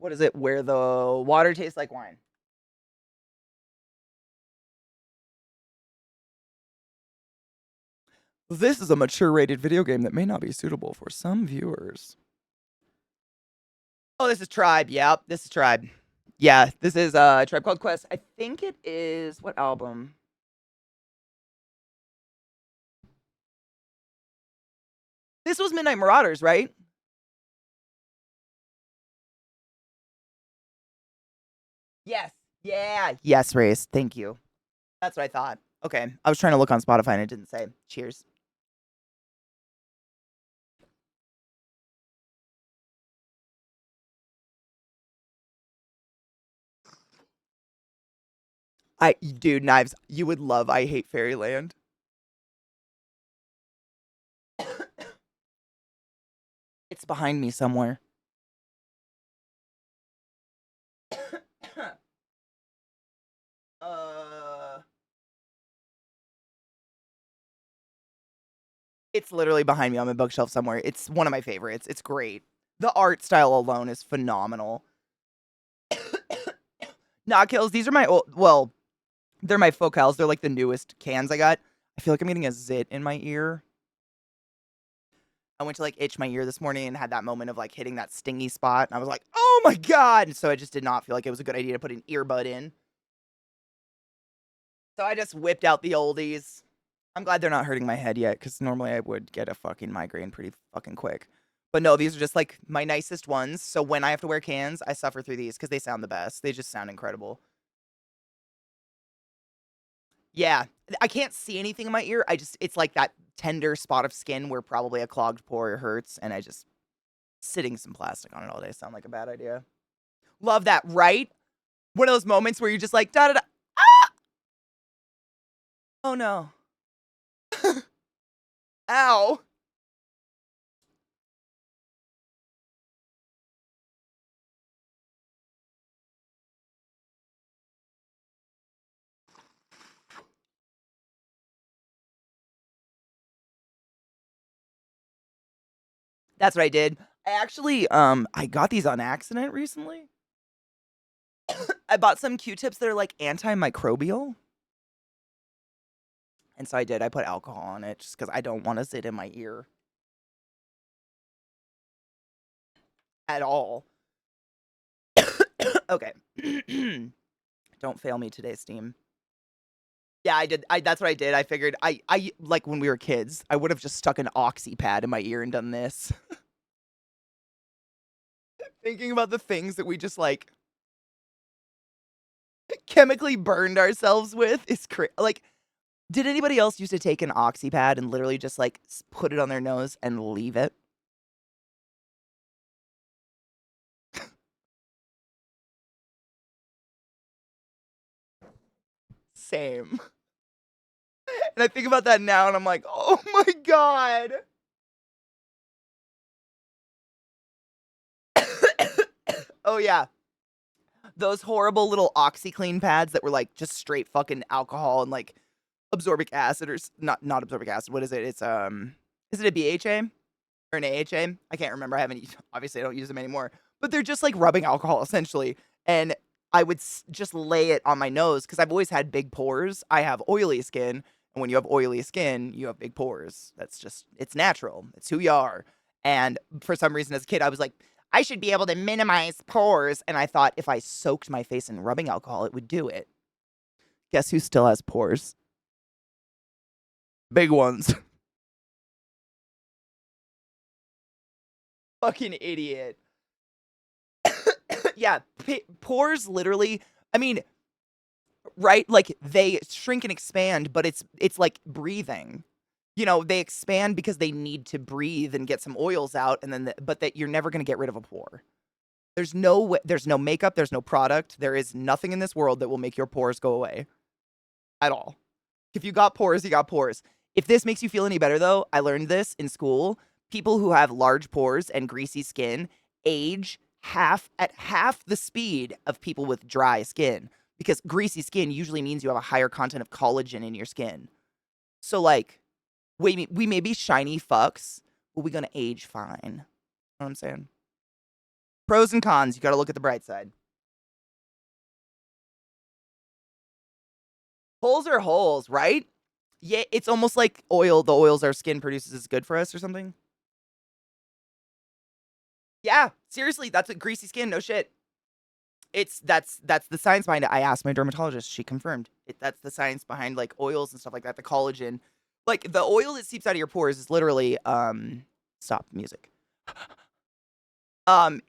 What is it? Where the water tastes like wine. This is a mature rated video game that may not be suitable for some viewers. Oh, this is Tribe. Yep, this is Tribe. Yeah, this is Tribe Called Quest. I think it is what album? This was Midnight Marauders, right? Yes. Yeah. Yes, Race. Thank you. That's what I thought. Okay. I was trying to look on Spotify and it didn't say. Cheers. Dude, Knives, you would love I Hate Fairyland. It's behind me somewhere. It's literally behind me on my bookshelf somewhere. It's one of my favorites. It's great. The art style alone is phenomenal. Not kills. These are my old. Well, they're my focals. They're like the newest cans I got. I feel like I'm getting a zit in my ear. I went to like itch my ear this morning and had that moment of like hitting that stingy spot. And I was like, oh my God. And so I just did not feel like it was a good idea to put an earbud in. So I just whipped out the oldies. I'm glad they're not hurting my head yet, because normally I would get a fucking migraine pretty fucking quick. But no, these are just like my nicest ones. So when I have to wear cans, I suffer through these because they sound the best. They just sound incredible. Yeah, I can't see anything in my ear. It's like that tender spot of skin where probably a clogged pore hurts, and I just sitting some plastic on it all day sound like a bad idea. Love that, right? One of those moments where you're just like, da da da. Ah! Oh no. Ow. That's what I did. I actually, I got these on accident recently. I bought some Q-tips that are like antimicrobial. And so I did. I put alcohol on it just because I don't want to sit in my ear at all. Okay. Don't fail me today, Steam. Yeah, I did. That's what I did. I figured I like when we were kids, I would have just stuck an oxy pad in my ear and done this. Thinking about the things that we just like chemically burned ourselves with is crazy. Like, did anybody else used to take an oxy pad and literally just like put it on their nose and leave it? Same. And I think about that now and I'm like, oh my God. Oh yeah. Those horrible little OxyClean pads that were like just straight fucking alcohol and like absorbic acid or not absorbic acid. What is it? It's is it a BHA or an AHA? I can't remember. I haven't obviously I don't use them anymore. but they're just like rubbing alcohol essentially. And I would just lay it on my nose because I've always had big pores. I have oily skin. And when you have oily skin, you have big pores. That's just, it's natural. It's who you are. And for some reason, as a kid, I was like, I should be able to minimize pores. And I thought if I soaked my face in rubbing alcohol, it would do it. Guess who still has pores? Big ones. Fucking idiot. Yeah, pores literally, I mean, right? Like they shrink and expand, but it's like breathing. You know, they expand because they need to breathe and get some oils out, and then but that you're never going to get rid of a pore. There's no makeup, there's no product, there is nothing in this world that will make your pores go away at all. If you got pores, you got pores. If this makes you feel any better though, I learned this in school. People who have large pores and greasy skin age at half the speed of people with dry skin because greasy skin usually means you have a higher content of collagen in your skin. So like we may be shiny fucks, but we're gonna age fine. You know what I'm saying? Pros and cons, you gotta look at the bright side. Holes are holes, right? Yeah, it's almost like oil. The oils our skin produces is good for us or something. Yeah, seriously, that's a greasy skin. No shit. That's the science behind it. I asked my dermatologist; she confirmed it. That's the science behind like oils and stuff like that. The collagen, like the oil that seeps out of your pores, is literally stop music.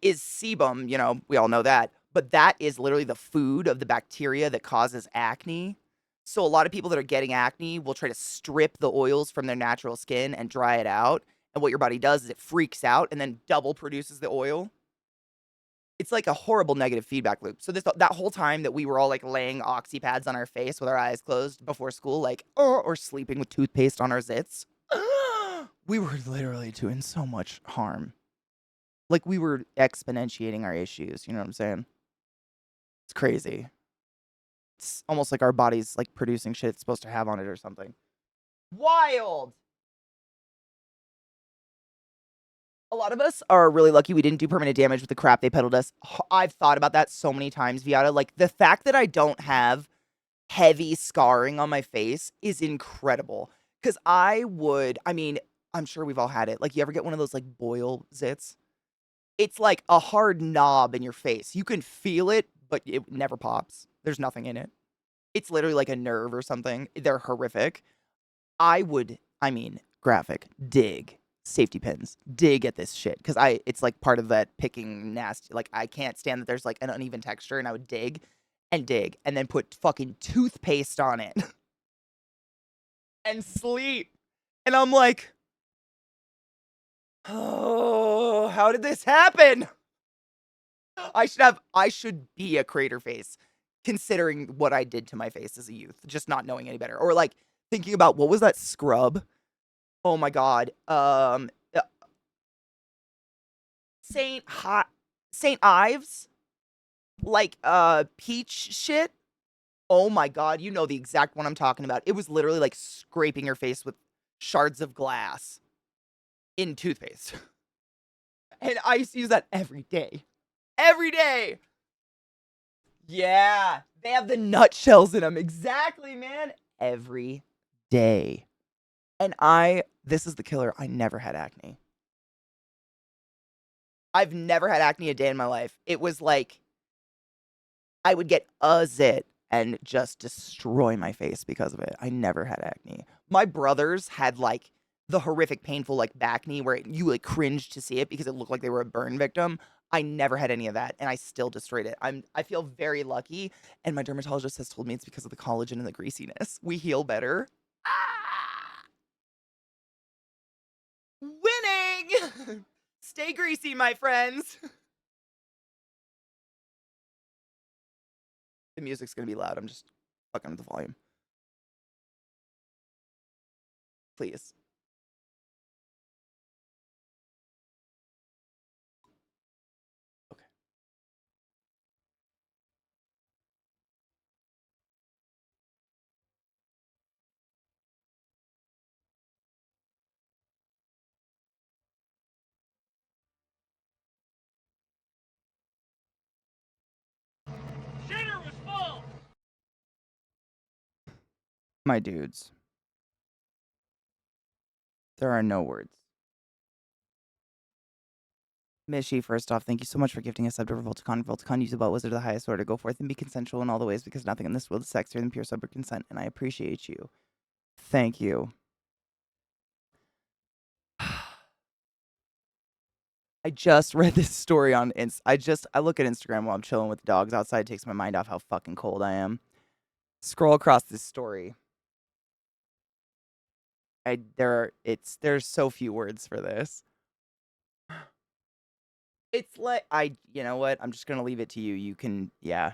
Is sebum. You know, we all know that, but that is literally the food of the bacteria that causes acne. So a lot of people that are getting acne will try to strip the oils from their natural skin and dry it out. And what your body does is it freaks out and then double produces the oil. It's like a horrible negative feedback loop. So that whole time that we were all like laying oxy pads on our face with our eyes closed before school, like or sleeping with toothpaste on our zits, we were literally doing so much harm. Like we were exponentiating our issues. You know what I'm saying? It's crazy. It's almost like our body's like producing shit it's supposed to have on it or something. Wild. A lot of us are really lucky we didn't do permanent damage with the crap they peddled us. I've thought about that so many times, Viata. Like the fact that I don't have heavy scarring on my face is incredible. Cause I mean, I'm sure we've all had it. Like you ever get one of those like boil zits? It's like a hard knob in your face. You can feel it, but it never pops. There's nothing in it. It's literally like a nerve or something. They're horrific. I mean, graphic, dig, safety pins, dig at this shit. Cause it's like part of that picking nasty. Like, I can't stand that there's like an uneven texture and I would dig and then put fucking toothpaste on it and sleep. And I'm like, oh, how did this happen? I should be a crater face considering what I did to my face as a youth, just not knowing any better. Or like thinking about what was that scrub? Oh my god. Saint Hot Saint Ives, like peach shit. Oh my god, you know the exact one I'm talking about. It was literally like scraping your face with shards of glass in toothpaste. And I used to use that every day. Every day. Yeah, they have the nutshells in them. Exactly, man. Every day. And this is the killer. I never had acne. I've never had acne a day in my life. It was like I would get a zit and just destroy my face because of it. I never had acne. My brothers had like the horrific, painful like back knee where you like cringed to see it because it looked like they were a burn victim. I never had any of that, and I still destroyed it. I feel very lucky, and my dermatologist has told me it's because of the collagen and the greasiness. We heal better. Ah! Winning! Stay greasy, my friends. The music's gonna be loud. I'm just fucking with the volume. Please. Okay. My dudes. There are no words. Mishy, first off, thank you so much for gifting a sub to Revolticon. Revolticon, use a belt wizard of the highest order. Go forth and be consensual in all the ways because nothing in this world is sexier than pure sober consent, and I appreciate you. Thank you. I just read this story on I look at Instagram while I'm chilling with the dogs outside. It takes my mind off how fucking cold I am. Scroll across this story. There's so few words for this. It's like you know what? I'm just gonna leave it to you. You can, yeah.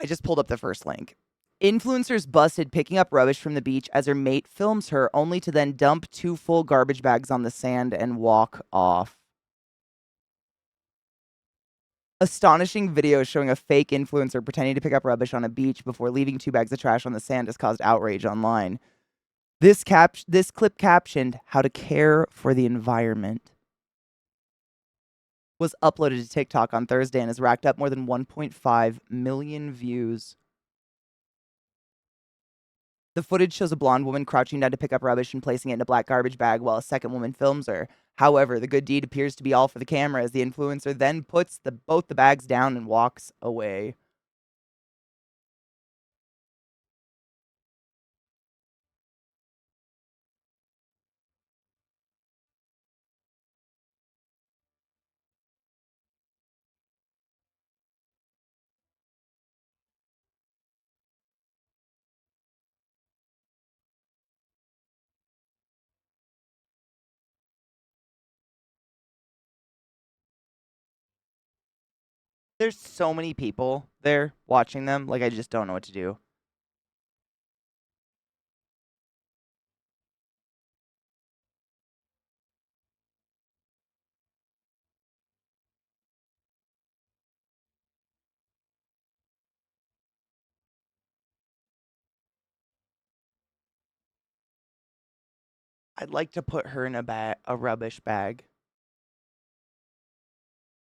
I just pulled up the first link. Influencers busted picking up rubbish from the beach as her mate films her, only to then dump 2 full garbage bags on the sand and walk off. Astonishing video showing a fake influencer pretending to pick up rubbish on a beach before leaving 2 bags of trash on the sand has caused outrage online. This clip captioned "How to Care for the Environment" was uploaded to TikTok on Thursday and has racked up more than 1.5 million views. The footage shows a blonde woman crouching down to pick up rubbish and placing it in a black garbage bag while a second woman films her. However, the good deed appears to be all for the camera as the influencer then puts both the bags down and walks away. There's so many people there watching them. Like, I just don't know what to do. I'd like to put her in a rubbish bag.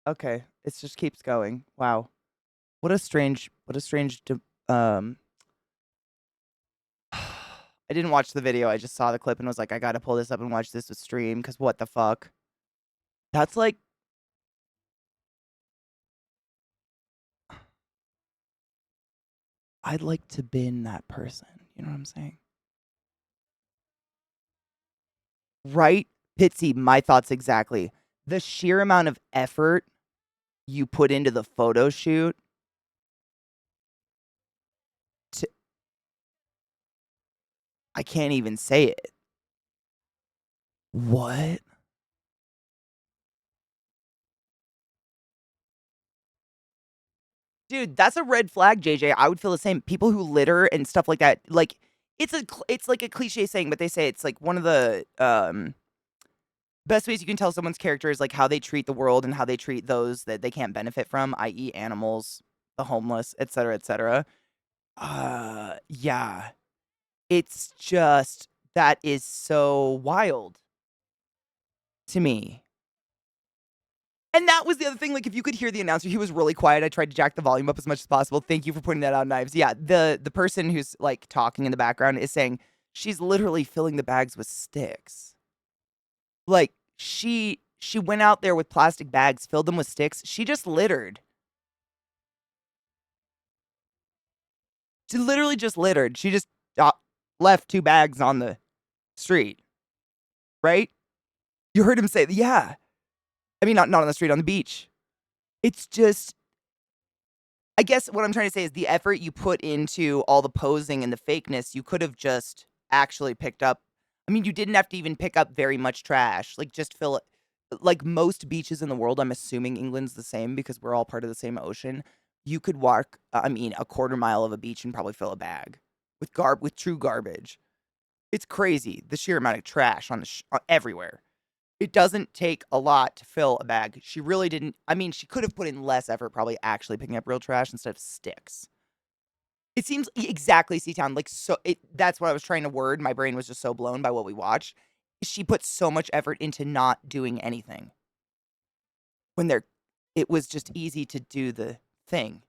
Okay, it just keeps going. Wow. What a strange I didn't watch the video. I just saw the clip and was like, I gotta pull this up and watch this with stream because what the fuck? That's like, I'd like to bin that person. You know what I'm saying? Right? Pitsy, my thoughts exactly. The sheer amount of effort you put into the photo shoot to, I can't even say it. What? Dude, that's a red flag, JJ. I would feel the same. People who litter and stuff like that, like it's like a cliche saying, but they say it's like one of the best ways you can tell someone's character is like how they treat the world and how they treat those that they can't benefit from, i.e., animals, the homeless, etc., etc. Yeah. It's just that is so wild to me. And that was the other thing. Like, if you could hear the announcer, he was really quiet. I tried to jack the volume up as much as possible. Thank you for pointing that out, Knives. Yeah, the person who's like talking in the background is saying she's literally filling the bags with sticks. Like, she went out there with plastic bags, filled them with sticks. She just littered. She literally just littered. She just left 2 bags on the street. Right? You heard him say, yeah. I mean, not on the street, on the beach. It's just, I guess what I'm trying to say is the effort you put into all the posing and the fakeness, you could have just actually picked up. I mean, you didn't have to even pick up very much trash. Like, just fill it. Like most beaches in the world, I'm assuming England's the same because we're all part of the same ocean. You could walk, I mean, a quarter mile of a beach and probably fill a bag with true garbage. It's crazy the sheer amount of trash on everywhere. It doesn't take a lot to fill a bag. She really didn't. I mean, she could have put in less effort probably actually picking up real trash instead of sticks. It seems exactly C-Town. Like, so that's what I was trying to word. My brain was just so blown by what we watched. She put so much effort into not doing anything when it was just easy to do the thing.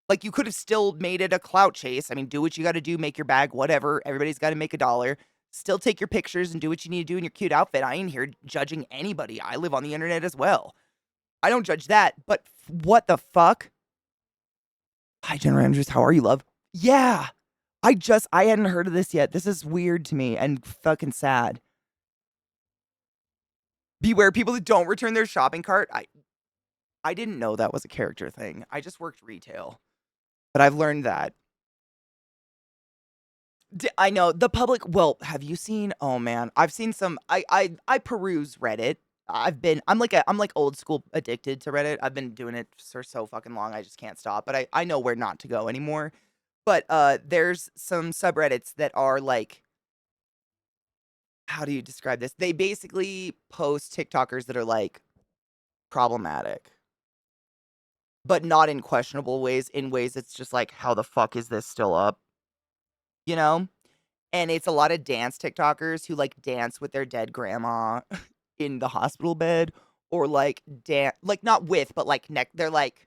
Like, you could have still made it a clout chase. I mean, do what you got to do, make your bag, whatever. Everybody's got to make $1. Still take your pictures and do what you need to do in your cute outfit. I ain't here judging anybody. I live on the internet as well. I don't judge that, but what the fuck? Hi, General Andrews. How are you, love? Yeah. I hadn't heard of this yet. This is weird to me and fucking sad. Beware people that don't return their shopping cart. I didn't know that was a character thing. I just worked retail. But I've learned that. I know the public. Well, have you seen? Oh man, I've seen some. I peruse Reddit. I'm like old school addicted to Reddit. I've been doing it for so fucking long. I just can't stop. But I know where not to go anymore. But there's some subreddits that are like, how do you describe this? They basically post TikTokers that are like problematic, but not in questionable ways. In ways it's just like, how the fuck is this still up? You know? And it's a lot of dance TikTokers who like dance with their dead grandma in the hospital bed, or like dance, like not with, but like they're like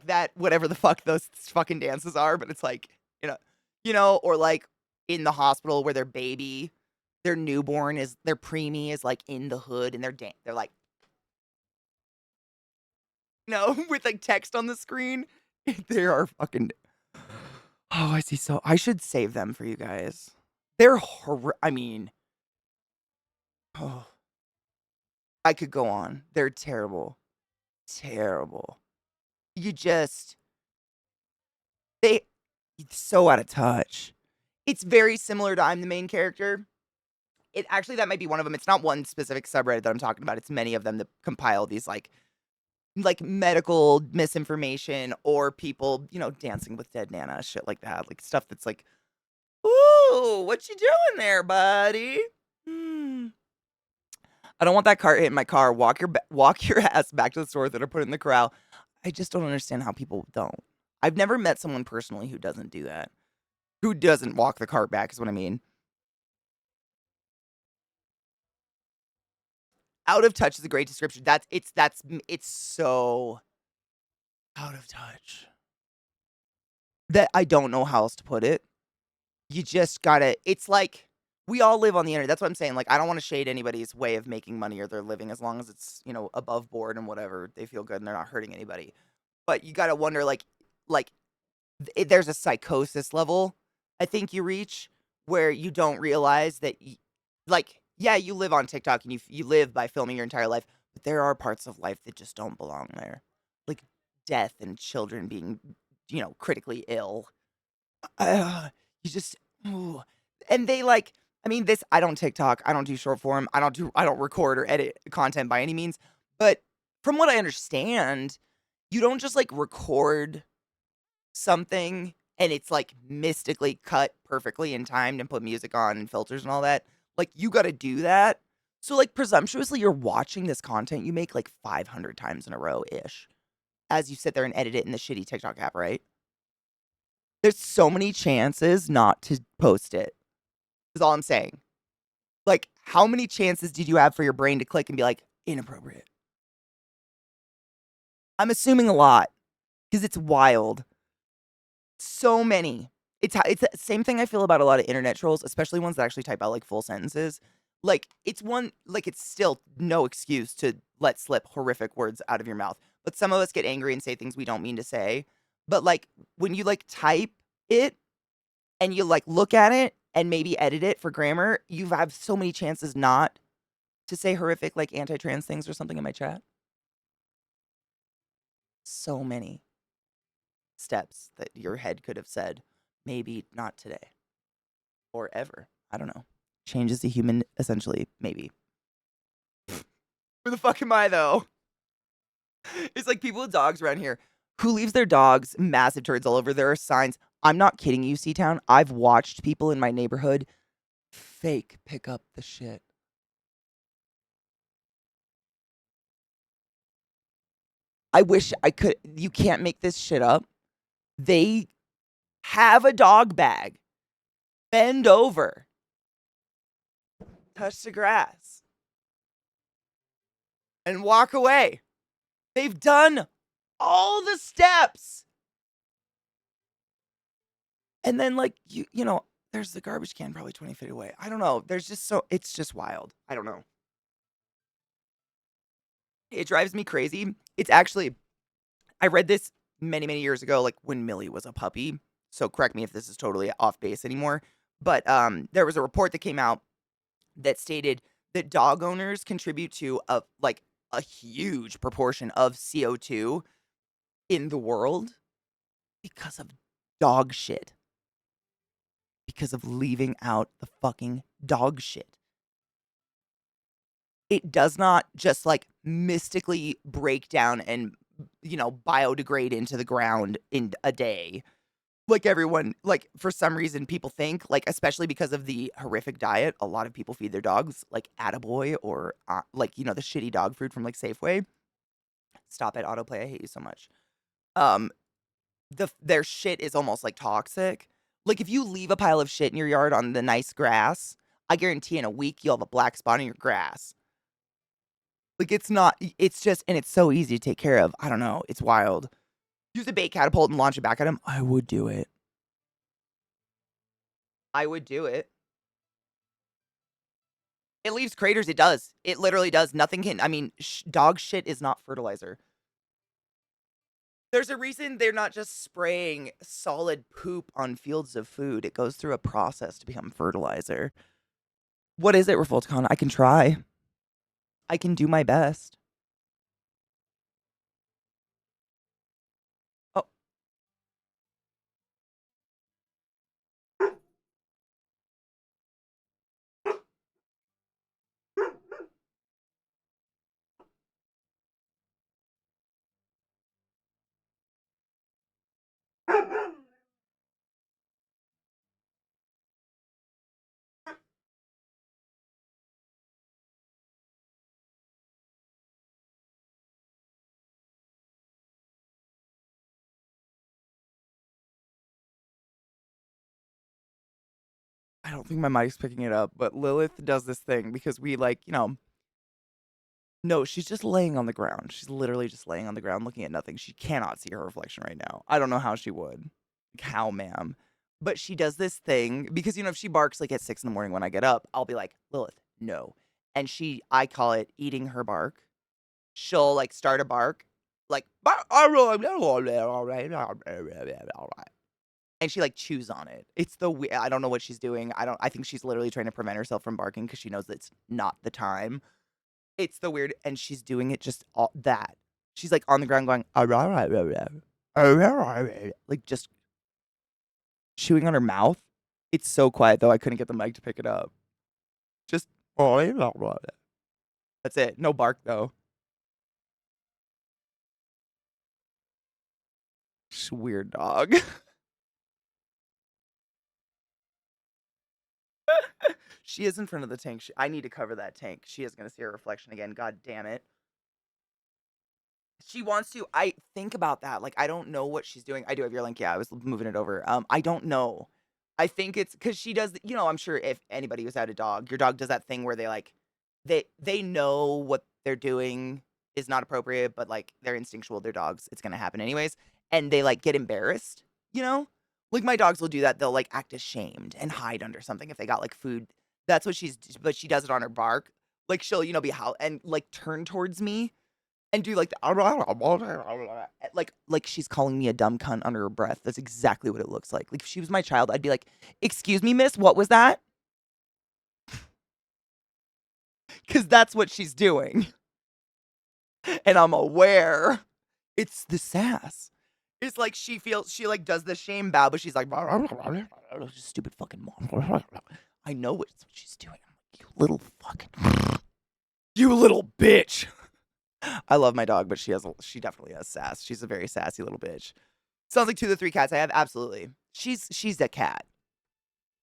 that, whatever the fuck those fucking dances are, but it's like, or like in the hospital where their newborn is, their preemie is like in the hood and they're like, with like text on the screen. They are fucking, oh, I see. So I should save them for you guys. They're I mean, oh, I could go on. They're terrible. Terrible. You just, they, it's so out of touch. It's very similar to I'm the main character. It actually, that might be one of them. It's not one specific subreddit that I'm talking about. It's many of them that compile these like medical misinformation, or people, dancing with dead Nana, shit like that. Like stuff that's like, ooh, what you doing there, buddy? I don't want that cart hitting my car. Walk your ass back to the store that are put in the corral. I just don't understand how people don't. I've never met someone personally who doesn't do that. Who doesn't walk the cart back is what I mean. Out of touch is a great description. It's so out of touch that I don't know how else to put it. You just gotta, it's like, we all live on the internet. That's what I'm saying. Like, I don't want to shade anybody's way of making money or their living, as long as it's, above board and whatever. They feel good and they're not hurting anybody. But you gotta wonder, there's a psychosis level I think you reach where you don't realize that, yeah, you live on TikTok and you live by filming your entire life, but there are parts of life that just don't belong there. Like death and children being, critically ill. You just, ooh. And they I don't TikTok, I don't do short form, I don't record or edit content by any means. But from what I understand, you don't just like record something and it's like mystically cut perfectly in time and put music on and filters and all that. Like, you got to do that. So like, presumptuously, you're watching this content you make like 500 times in a row ish as you sit there and edit it in the shitty TikTok app, right? There's so many chances not to post it, is all I'm saying. Like, how many chances did you have for your brain to click and be like, inappropriate? I'm assuming a lot, because it's wild. So many. It's the same thing I feel about a lot of internet trolls, especially ones that actually type out like full sentences. Like, it's still no excuse to let slip horrific words out of your mouth. But some of us get angry and say things we don't mean to say. But like, when you like type it and you like look at it and maybe edit it for grammar, you have so many chances not to say horrific like anti-trans things or something in my chat. So many steps that your head could have said, maybe not today or ever. I don't know. Changes the human, essentially, maybe. Where the fuck am I, though? It's like people with dogs around here who leaves their dogs massive turds all over. There are signs. I'm not kidding you, C-Town. I've watched people in my neighborhood fake pick up the shit. I wish I could. You can't make this shit up. They have a dog bag, bend over, touch the grass, and walk away. They've done all the steps. And then like you know, there's the garbage can probably 20 feet away. I don't know. There's just it's just wild. I don't know. It drives me crazy. It's actually I read this many, many years ago, like when Millie was a puppy. So correct me if this is totally off base anymore. But there was a report that came out that stated that dog owners contribute to a huge proportion of CO2 in the world because of dog shit. Because of leaving out the fucking dog shit. It does not just like mystically break down and, you know, biodegrade into the ground in a day. Like everyone, like for some reason people think, like especially because of the horrific diet, a lot of people feed their dogs like Attaboy or like, you know, the shitty dog food from like Safeway. Stop it, autoplay. I hate you so much. Um, their shit is almost like toxic. Like if you leave a pile of shit in your yard on the nice grass, I guarantee in a week you'll have a black spot in your grass. Like it's just, and it's so easy to take care of. I don't know. It's wild. Use a bait catapult and launch it back at him. I would do it. I would do it. It leaves craters. It does. It literally does. Nothing can, I mean, dog shit is not fertilizer. There's a reason they're not just spraying solid poop on fields of food. It goes through a process to become fertilizer. What is it, Revoltcon? I can try. I can do my best. Oh. I don't think my mic's picking it up, but Lilith does this thing because we like, you know, no, she's just laying on the ground. She's literally just laying on the ground looking at nothing. She cannot see her reflection right now. I don't know how she would. Like, how, ma'am? But she does this thing because, you know, if she barks like at 6 in the morning when I get up, I'll be like, Lilith, no. And I call it eating her bark. She'll like start a bark, like, and she like chews on it. It's I don't know what she's doing. I think she's literally trying to prevent herself from barking because she knows that it's not the time. It's the weird, and she's doing it just all that. She's like on the ground going, like just chewing on her mouth. It's so quiet though. I couldn't get the mic to pick it up. Just that's it. No bark though. Just weird dog. She is in front of the tank. I need to cover that tank. She is going to see her reflection again. God damn it. She wants to. I think about that. Like, I don't know what she's doing. I do have your link. Yeah, I was moving it over. I don't know. I think it's because she does. You know, I'm sure if anybody was out a dog, your dog does that thing where they like, they know what they're doing is not appropriate, but like they're instinctual. They're dogs. It's gonna happen anyways, and they like get embarrassed. You know, like my dogs will do that. They'll like act ashamed and hide under something if they got like food. That's what but she does it on her bark. Like she'll, you know, be how and like turn towards me and do like the like she's calling me a dumb cunt under her breath. That's exactly what it looks like. Like if she was my child, I'd be like, "Excuse me, miss, what was that?" Cuz that's what she's doing. And I'm aware. It's the sass. It's like she like does the shame bow, but she's like stupid fucking mom. I know what she's doing. You little fucking you little bitch. I love my dog, but she definitely has sass. She's a very sassy little bitch. Sounds like 2 of the 3 cats I have. Absolutely. She's a cat.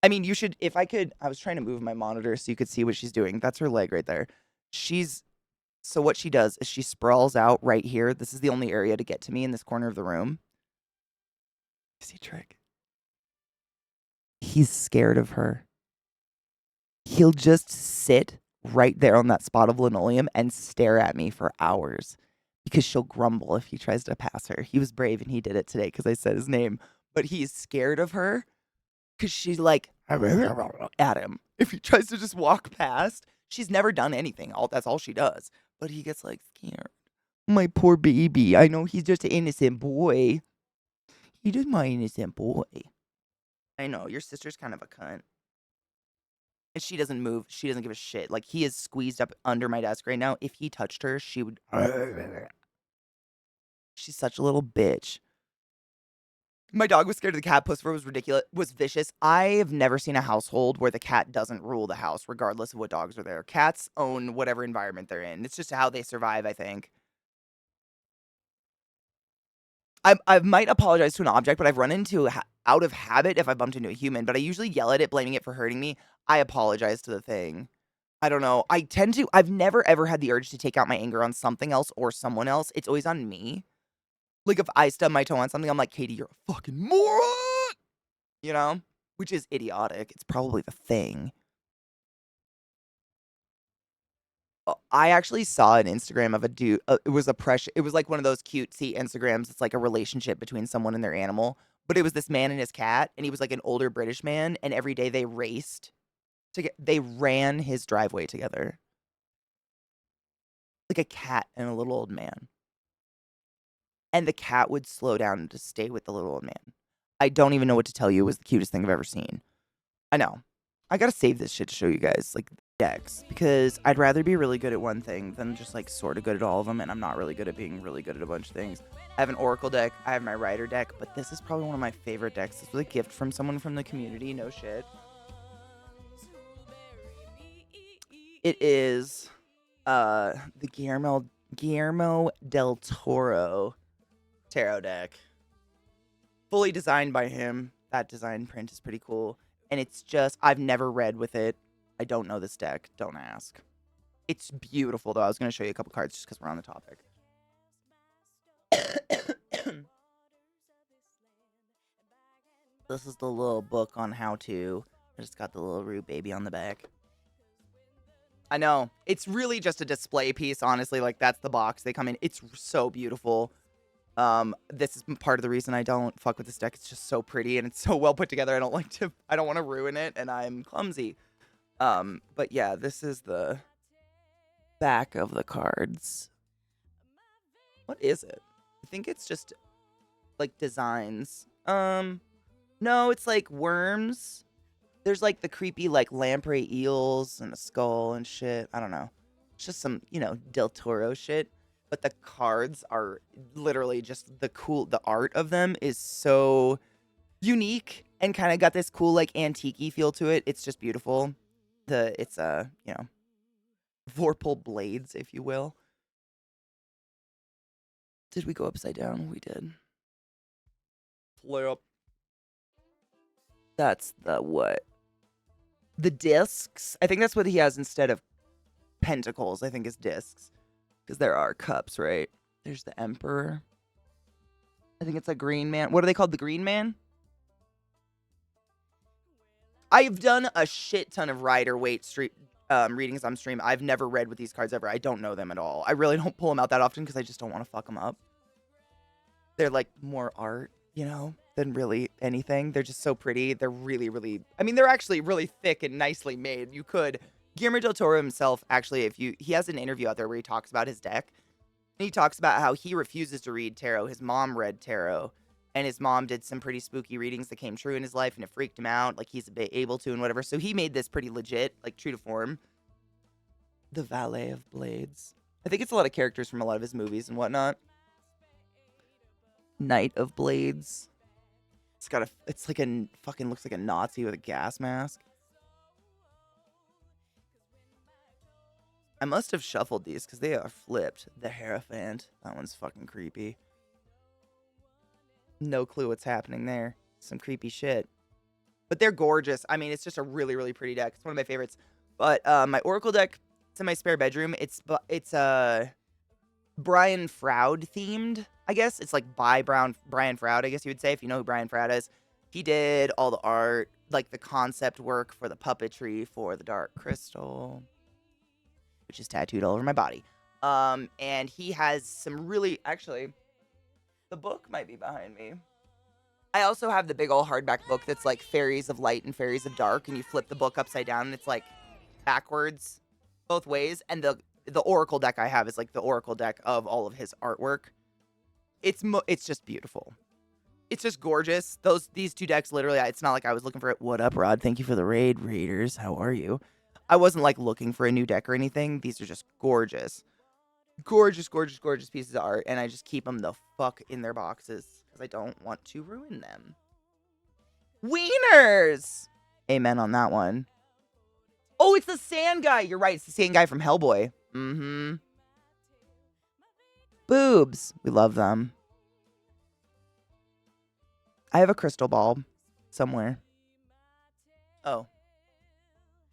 I mean, you should, if I could, I was trying to move my monitor so you could see what she's doing. That's her leg right there. So what she does is she sprawls out right here. This is the only area to get to me in this corner of the room. See trick. He's scared of her. He'll just sit right there on that spot of linoleum and stare at me for hours because she'll grumble if he tries to pass her. He was brave and he did it today because I said his name, but he's scared of her because she's like at him. If he tries to just walk past, she's never done anything. That's all she does. But he gets like scared. My poor baby. I know he's just an innocent boy. He just my innocent boy. I know your sister's kind of a cunt. And she doesn't move. She doesn't give a shit. Like, he is squeezed up under my desk right now. If he touched her, she would. She's such a little bitch. My dog was scared of the cat. Pussifer was ridiculous. Was vicious. I have never seen a household where the cat doesn't rule the house, regardless of what dogs are there. Cats own whatever environment they're in. It's just how they survive, I think. I might apologize to an object, but I've run into out of habit if I bumped into a human. But I usually yell at it, blaming it for hurting me. I apologize to the thing. I don't know. I've never ever had the urge to take out my anger on something else or someone else. It's always on me. Like, if I stub my toe on something, I'm like, Katie, you're a fucking moron! You know? Which is idiotic. It's probably the thing. I actually saw an Instagram of a dude. It was like one of those cutesy Instagrams. It's like a relationship between someone and their animal. But it was this man and his cat, and he was like an older British man, and every day they raced. They ran his driveway together. Like a cat and a little old man. And the cat would slow down to stay with the little old man. I don't even know what to tell you. It was the cutest thing I've ever seen. I know. I gotta save this shit to show you guys, like, decks. Because I'd rather be really good at one thing than just, like, sort of good at all of them. And I'm not really good at being really good at a bunch of things. I have an Oracle deck. I have my Rider deck. But this is probably one of my favorite decks. This was a gift from someone from the community. No shit. It is the Guillermo del Toro tarot deck. Fully designed by him. That design print is pretty cool. And it's just, I've never read with it. I don't know this deck. Don't ask. It's beautiful, though. I was going to show you a couple cards just because we're on the topic. This is the little book on how to. I just got the little root baby on the back. I know. It's really just a display piece, honestly. Like, that's the box they come in. It's so beautiful. This is part of the reason I don't fuck with this deck. It's just so pretty and it's so well put together. I don't want to ruin it, and I'm clumsy. But yeah, this is the back of the cards. What is it? I think it's just like designs. No, it's like worms. There's like the creepy like lamprey eels and a skull and shit. I don't know. It's just some, Del Toro shit. But the cards are literally just the art of them is so unique and kind of got this cool like antique-y feel to it. It's just beautiful. It's Vorpal blades, if you will. Did we go upside down? We did. Flip. That's the what? The discs. I think that's what he has instead of pentacles. I think is discs. Because there are cups, right? There's the Emperor. I think it's a green man. What are they called? The green man? I've done a shit ton of Rider-Waite readings on stream. I've never read with these cards ever. I don't know them at all. I really don't pull them out that often because I just don't want to fuck them up. They're like more art, than really anything. They're just so pretty. They're really, really... I mean, they're actually really thick and nicely made. You could... Guillermo del Toro himself, actually, he has an interview out there where he talks about his deck. And he talks about how he refuses to read tarot. His mom read tarot. And his mom did some pretty spooky readings that came true in his life. And it freaked him out. Like, he's a bit able to and whatever. So he made this pretty legit, like, true to form. The Valet of Blades. I think it's a lot of characters from a lot of his movies and whatnot. Knight of Blades. It's like a fucking looks like a Nazi with a gas mask. I must have shuffled these because they are flipped. The Hierophant. That one's fucking creepy. No clue what's happening there. Some creepy shit. But they're gorgeous. I mean, it's just a really, really pretty deck. It's one of my favorites. But my Oracle deck, it's in my spare bedroom. It's Brian Froud themed, I guess. It's like by Brian Froud, I guess you would say, if you know who Brian Froud is. He did all the art, like the concept work for the puppetry for the Dark Crystal, which is tattooed all over my body. And he has some really actually the book might be behind me. I also have the big old hardback book that's like Fairies of Light and Fairies of Dark, and you flip the book upside down and it's like backwards both ways. And the Oracle deck I have is like the Oracle deck of all of his artwork. It's just beautiful. It's just gorgeous. These two decks literally, it's not like I was looking for it. What up, Rod? Thank you for the raid, Raiders. How are you? I wasn't like looking for a new deck or anything. These are just gorgeous. Gorgeous, gorgeous, gorgeous pieces of art, and I just keep them the fuck in their boxes because I don't want to ruin them. Wieners! Amen on that one. Oh, it's the sand guy. You're right. It's the sand guy from Hellboy. Mm-hmm. Boobs. We love them. I have a crystal ball somewhere. Oh.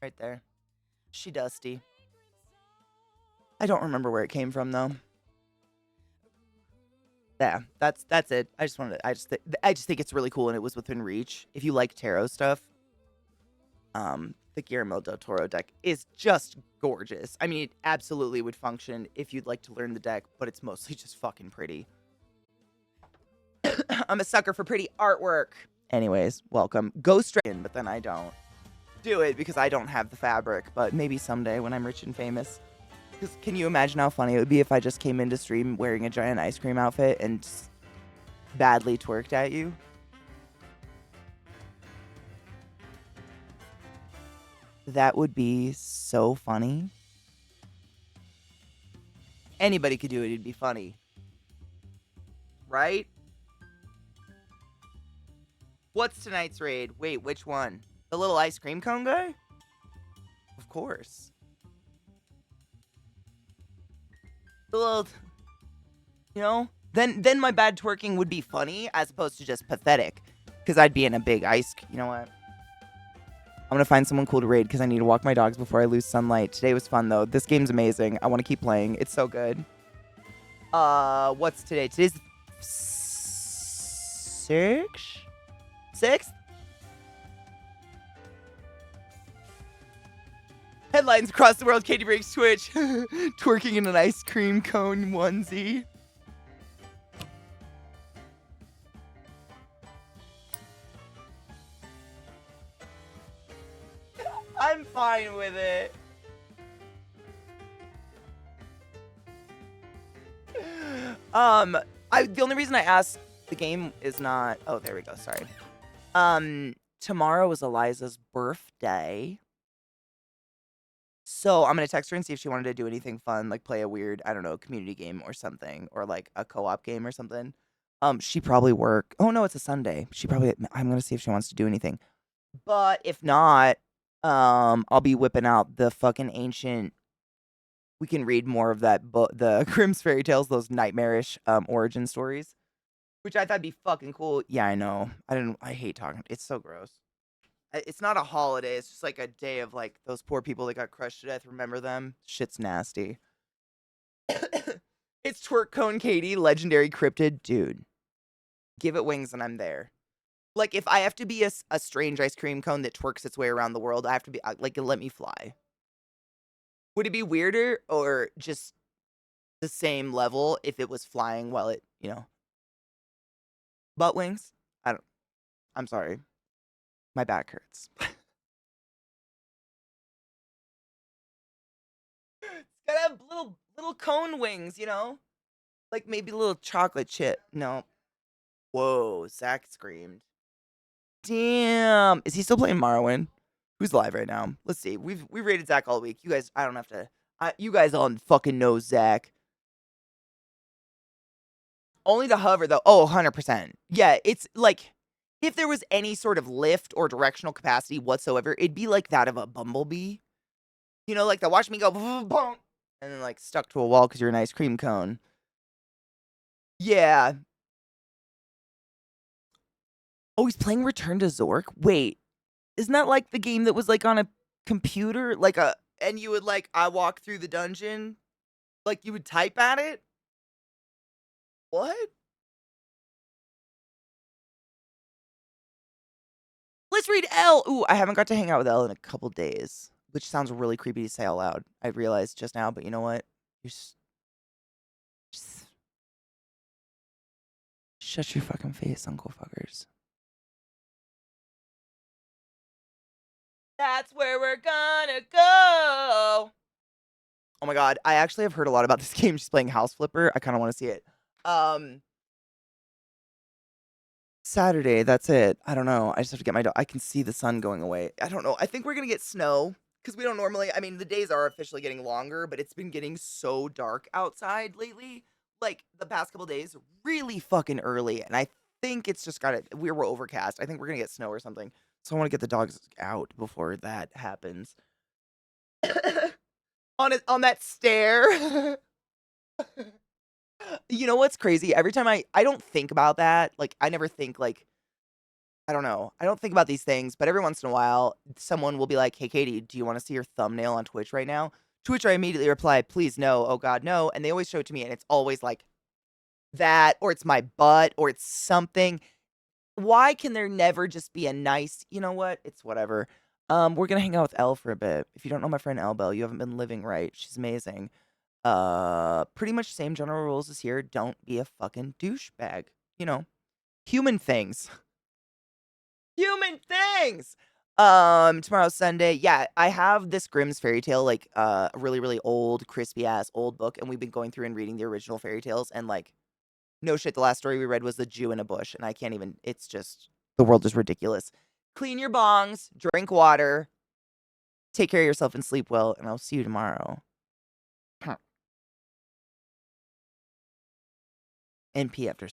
Right there. She dusty. I don't remember where it came from though. Yeah, that's it. I just think it's really cool and it was within reach. If you like tarot stuff, the Guillermo del Toro deck is just gorgeous. I mean, it absolutely would function if you'd like to learn the deck, but it's mostly just fucking pretty. I'm a sucker for pretty artwork. Anyways, welcome. Go straight in, but then I don't do it because I don't have the fabric, but maybe someday when I'm rich and famous. Because can you imagine how funny it would be if I just came into stream wearing a giant ice cream outfit and badly twerked at you? That would be so funny. Anybody could do it. It'd be funny. Right? What's tonight's raid? Wait, which one? The little ice cream cone guy? Of course. The little... You know? Then my bad twerking would be funny as opposed to just pathetic. Because I'd be in a big ice... You know what? I'm going to find someone cool to raid because I need to walk my dogs before I lose sunlight. Today was fun, though. This game's amazing. I want to keep playing. It's so good. What's today? Today's 6th? Headlines across the world. Katie breaks Twitch. Twerking in an ice cream cone onesie. I'm fine with it. The only reason I asked the game is not... Oh, there we go. Sorry. Tomorrow is Eliza's birthday. So I'm going to text her and see if she wanted to do anything fun, like play a weird, I don't know, community game or something, or like a co-op game or something. She probably work. Oh no, it's a Sunday. I'm going to see if she wants to do anything. But if not, I'll be whipping out the fucking ancient. We can read more of that book, the Grimm's fairy tales, those nightmarish origin stories, which I thought would be fucking cool. Yeah, I know. I hate talking. It's so gross. It's not a holiday. It's just like a day of like those poor people that got crushed to death. Remember them? Shit's nasty. It's Twerk Cone Katie, legendary cryptid. Dude, give it wings and I'm there. Like, if I have to be a strange ice cream cone that twerks its way around the world, I have to be, like, let me fly. Would it be weirder or just the same level if it was flying while it, you know? Butt wings? I'm sorry. My back hurts. It's gotta have little cone wings, you know? Like maybe a little chocolate chip. No. Whoa, Zach screamed. Damn. Is he still playing Morrowind? Who's live right now? Let's see. We've rated Zach all week. You guys, I don't have to. You guys all fucking know Zach. Only the hover though. Oh, 100%. Yeah, it's like if there was any sort of lift or directional capacity whatsoever, it'd be like that of a bumblebee. You know, like the watch me go boom, and then like stuck to a wall because you're an ice cream cone. Yeah. Oh, he's playing Return to Zork? Wait. Isn't that like the game that was like on a computer? And you would like, I walk through the dungeon? Like you would type at it? What? Let's read L. Ooh, I haven't got to hang out with L in a couple days, which sounds really creepy to say out loud. I realized just now, but you know what? Just shut your fucking face, Uncle Fuckers. That's where we're gonna go. Oh my god, I actually have heard a lot about this game. She's playing House Flipper. I kind of want to see it. Saturday, that's it. I don't know. I just have to get my dog. I can see the sun going away. I don't know. I think we're gonna get snow because we don't normally. I mean, the days are officially getting longer, but it's been getting so dark outside lately. Like the past couple days, really fucking early, and I think it's just got it. We were overcast. I think we're gonna get snow or something. So I want to get the dogs out before that happens. On that stair. You know what's crazy? Every time I don't think about that. Like I never think like I don't know. I don't think about these things, but every once in a while someone will be like, "Hey Katie, do you want to see your thumbnail on Twitch right now?" To which I immediately reply, "Please no. Oh god, no." And they always show it to me and it's always like that or it's my butt or it's something. Why can there never just be a nice, you know what? It's whatever. We're gonna hang out with Elle for a bit. If you don't know my friend Elle Bell, you haven't been living right. She's amazing. Pretty much same general rules as here. Don't be a fucking douchebag. You know, human things. Human things. Tomorrow's Sunday. Yeah, I have this Grimm's fairy tale, like a really, really old, crispy ass old book, and we've been going through and reading the original fairy tales, and like, no shit, the last story we read was the Jew in a bush, and I can't even. It's just the world is ridiculous. Clean your bongs, drink water, take care of yourself, and sleep well. And I'll see you tomorrow. NP after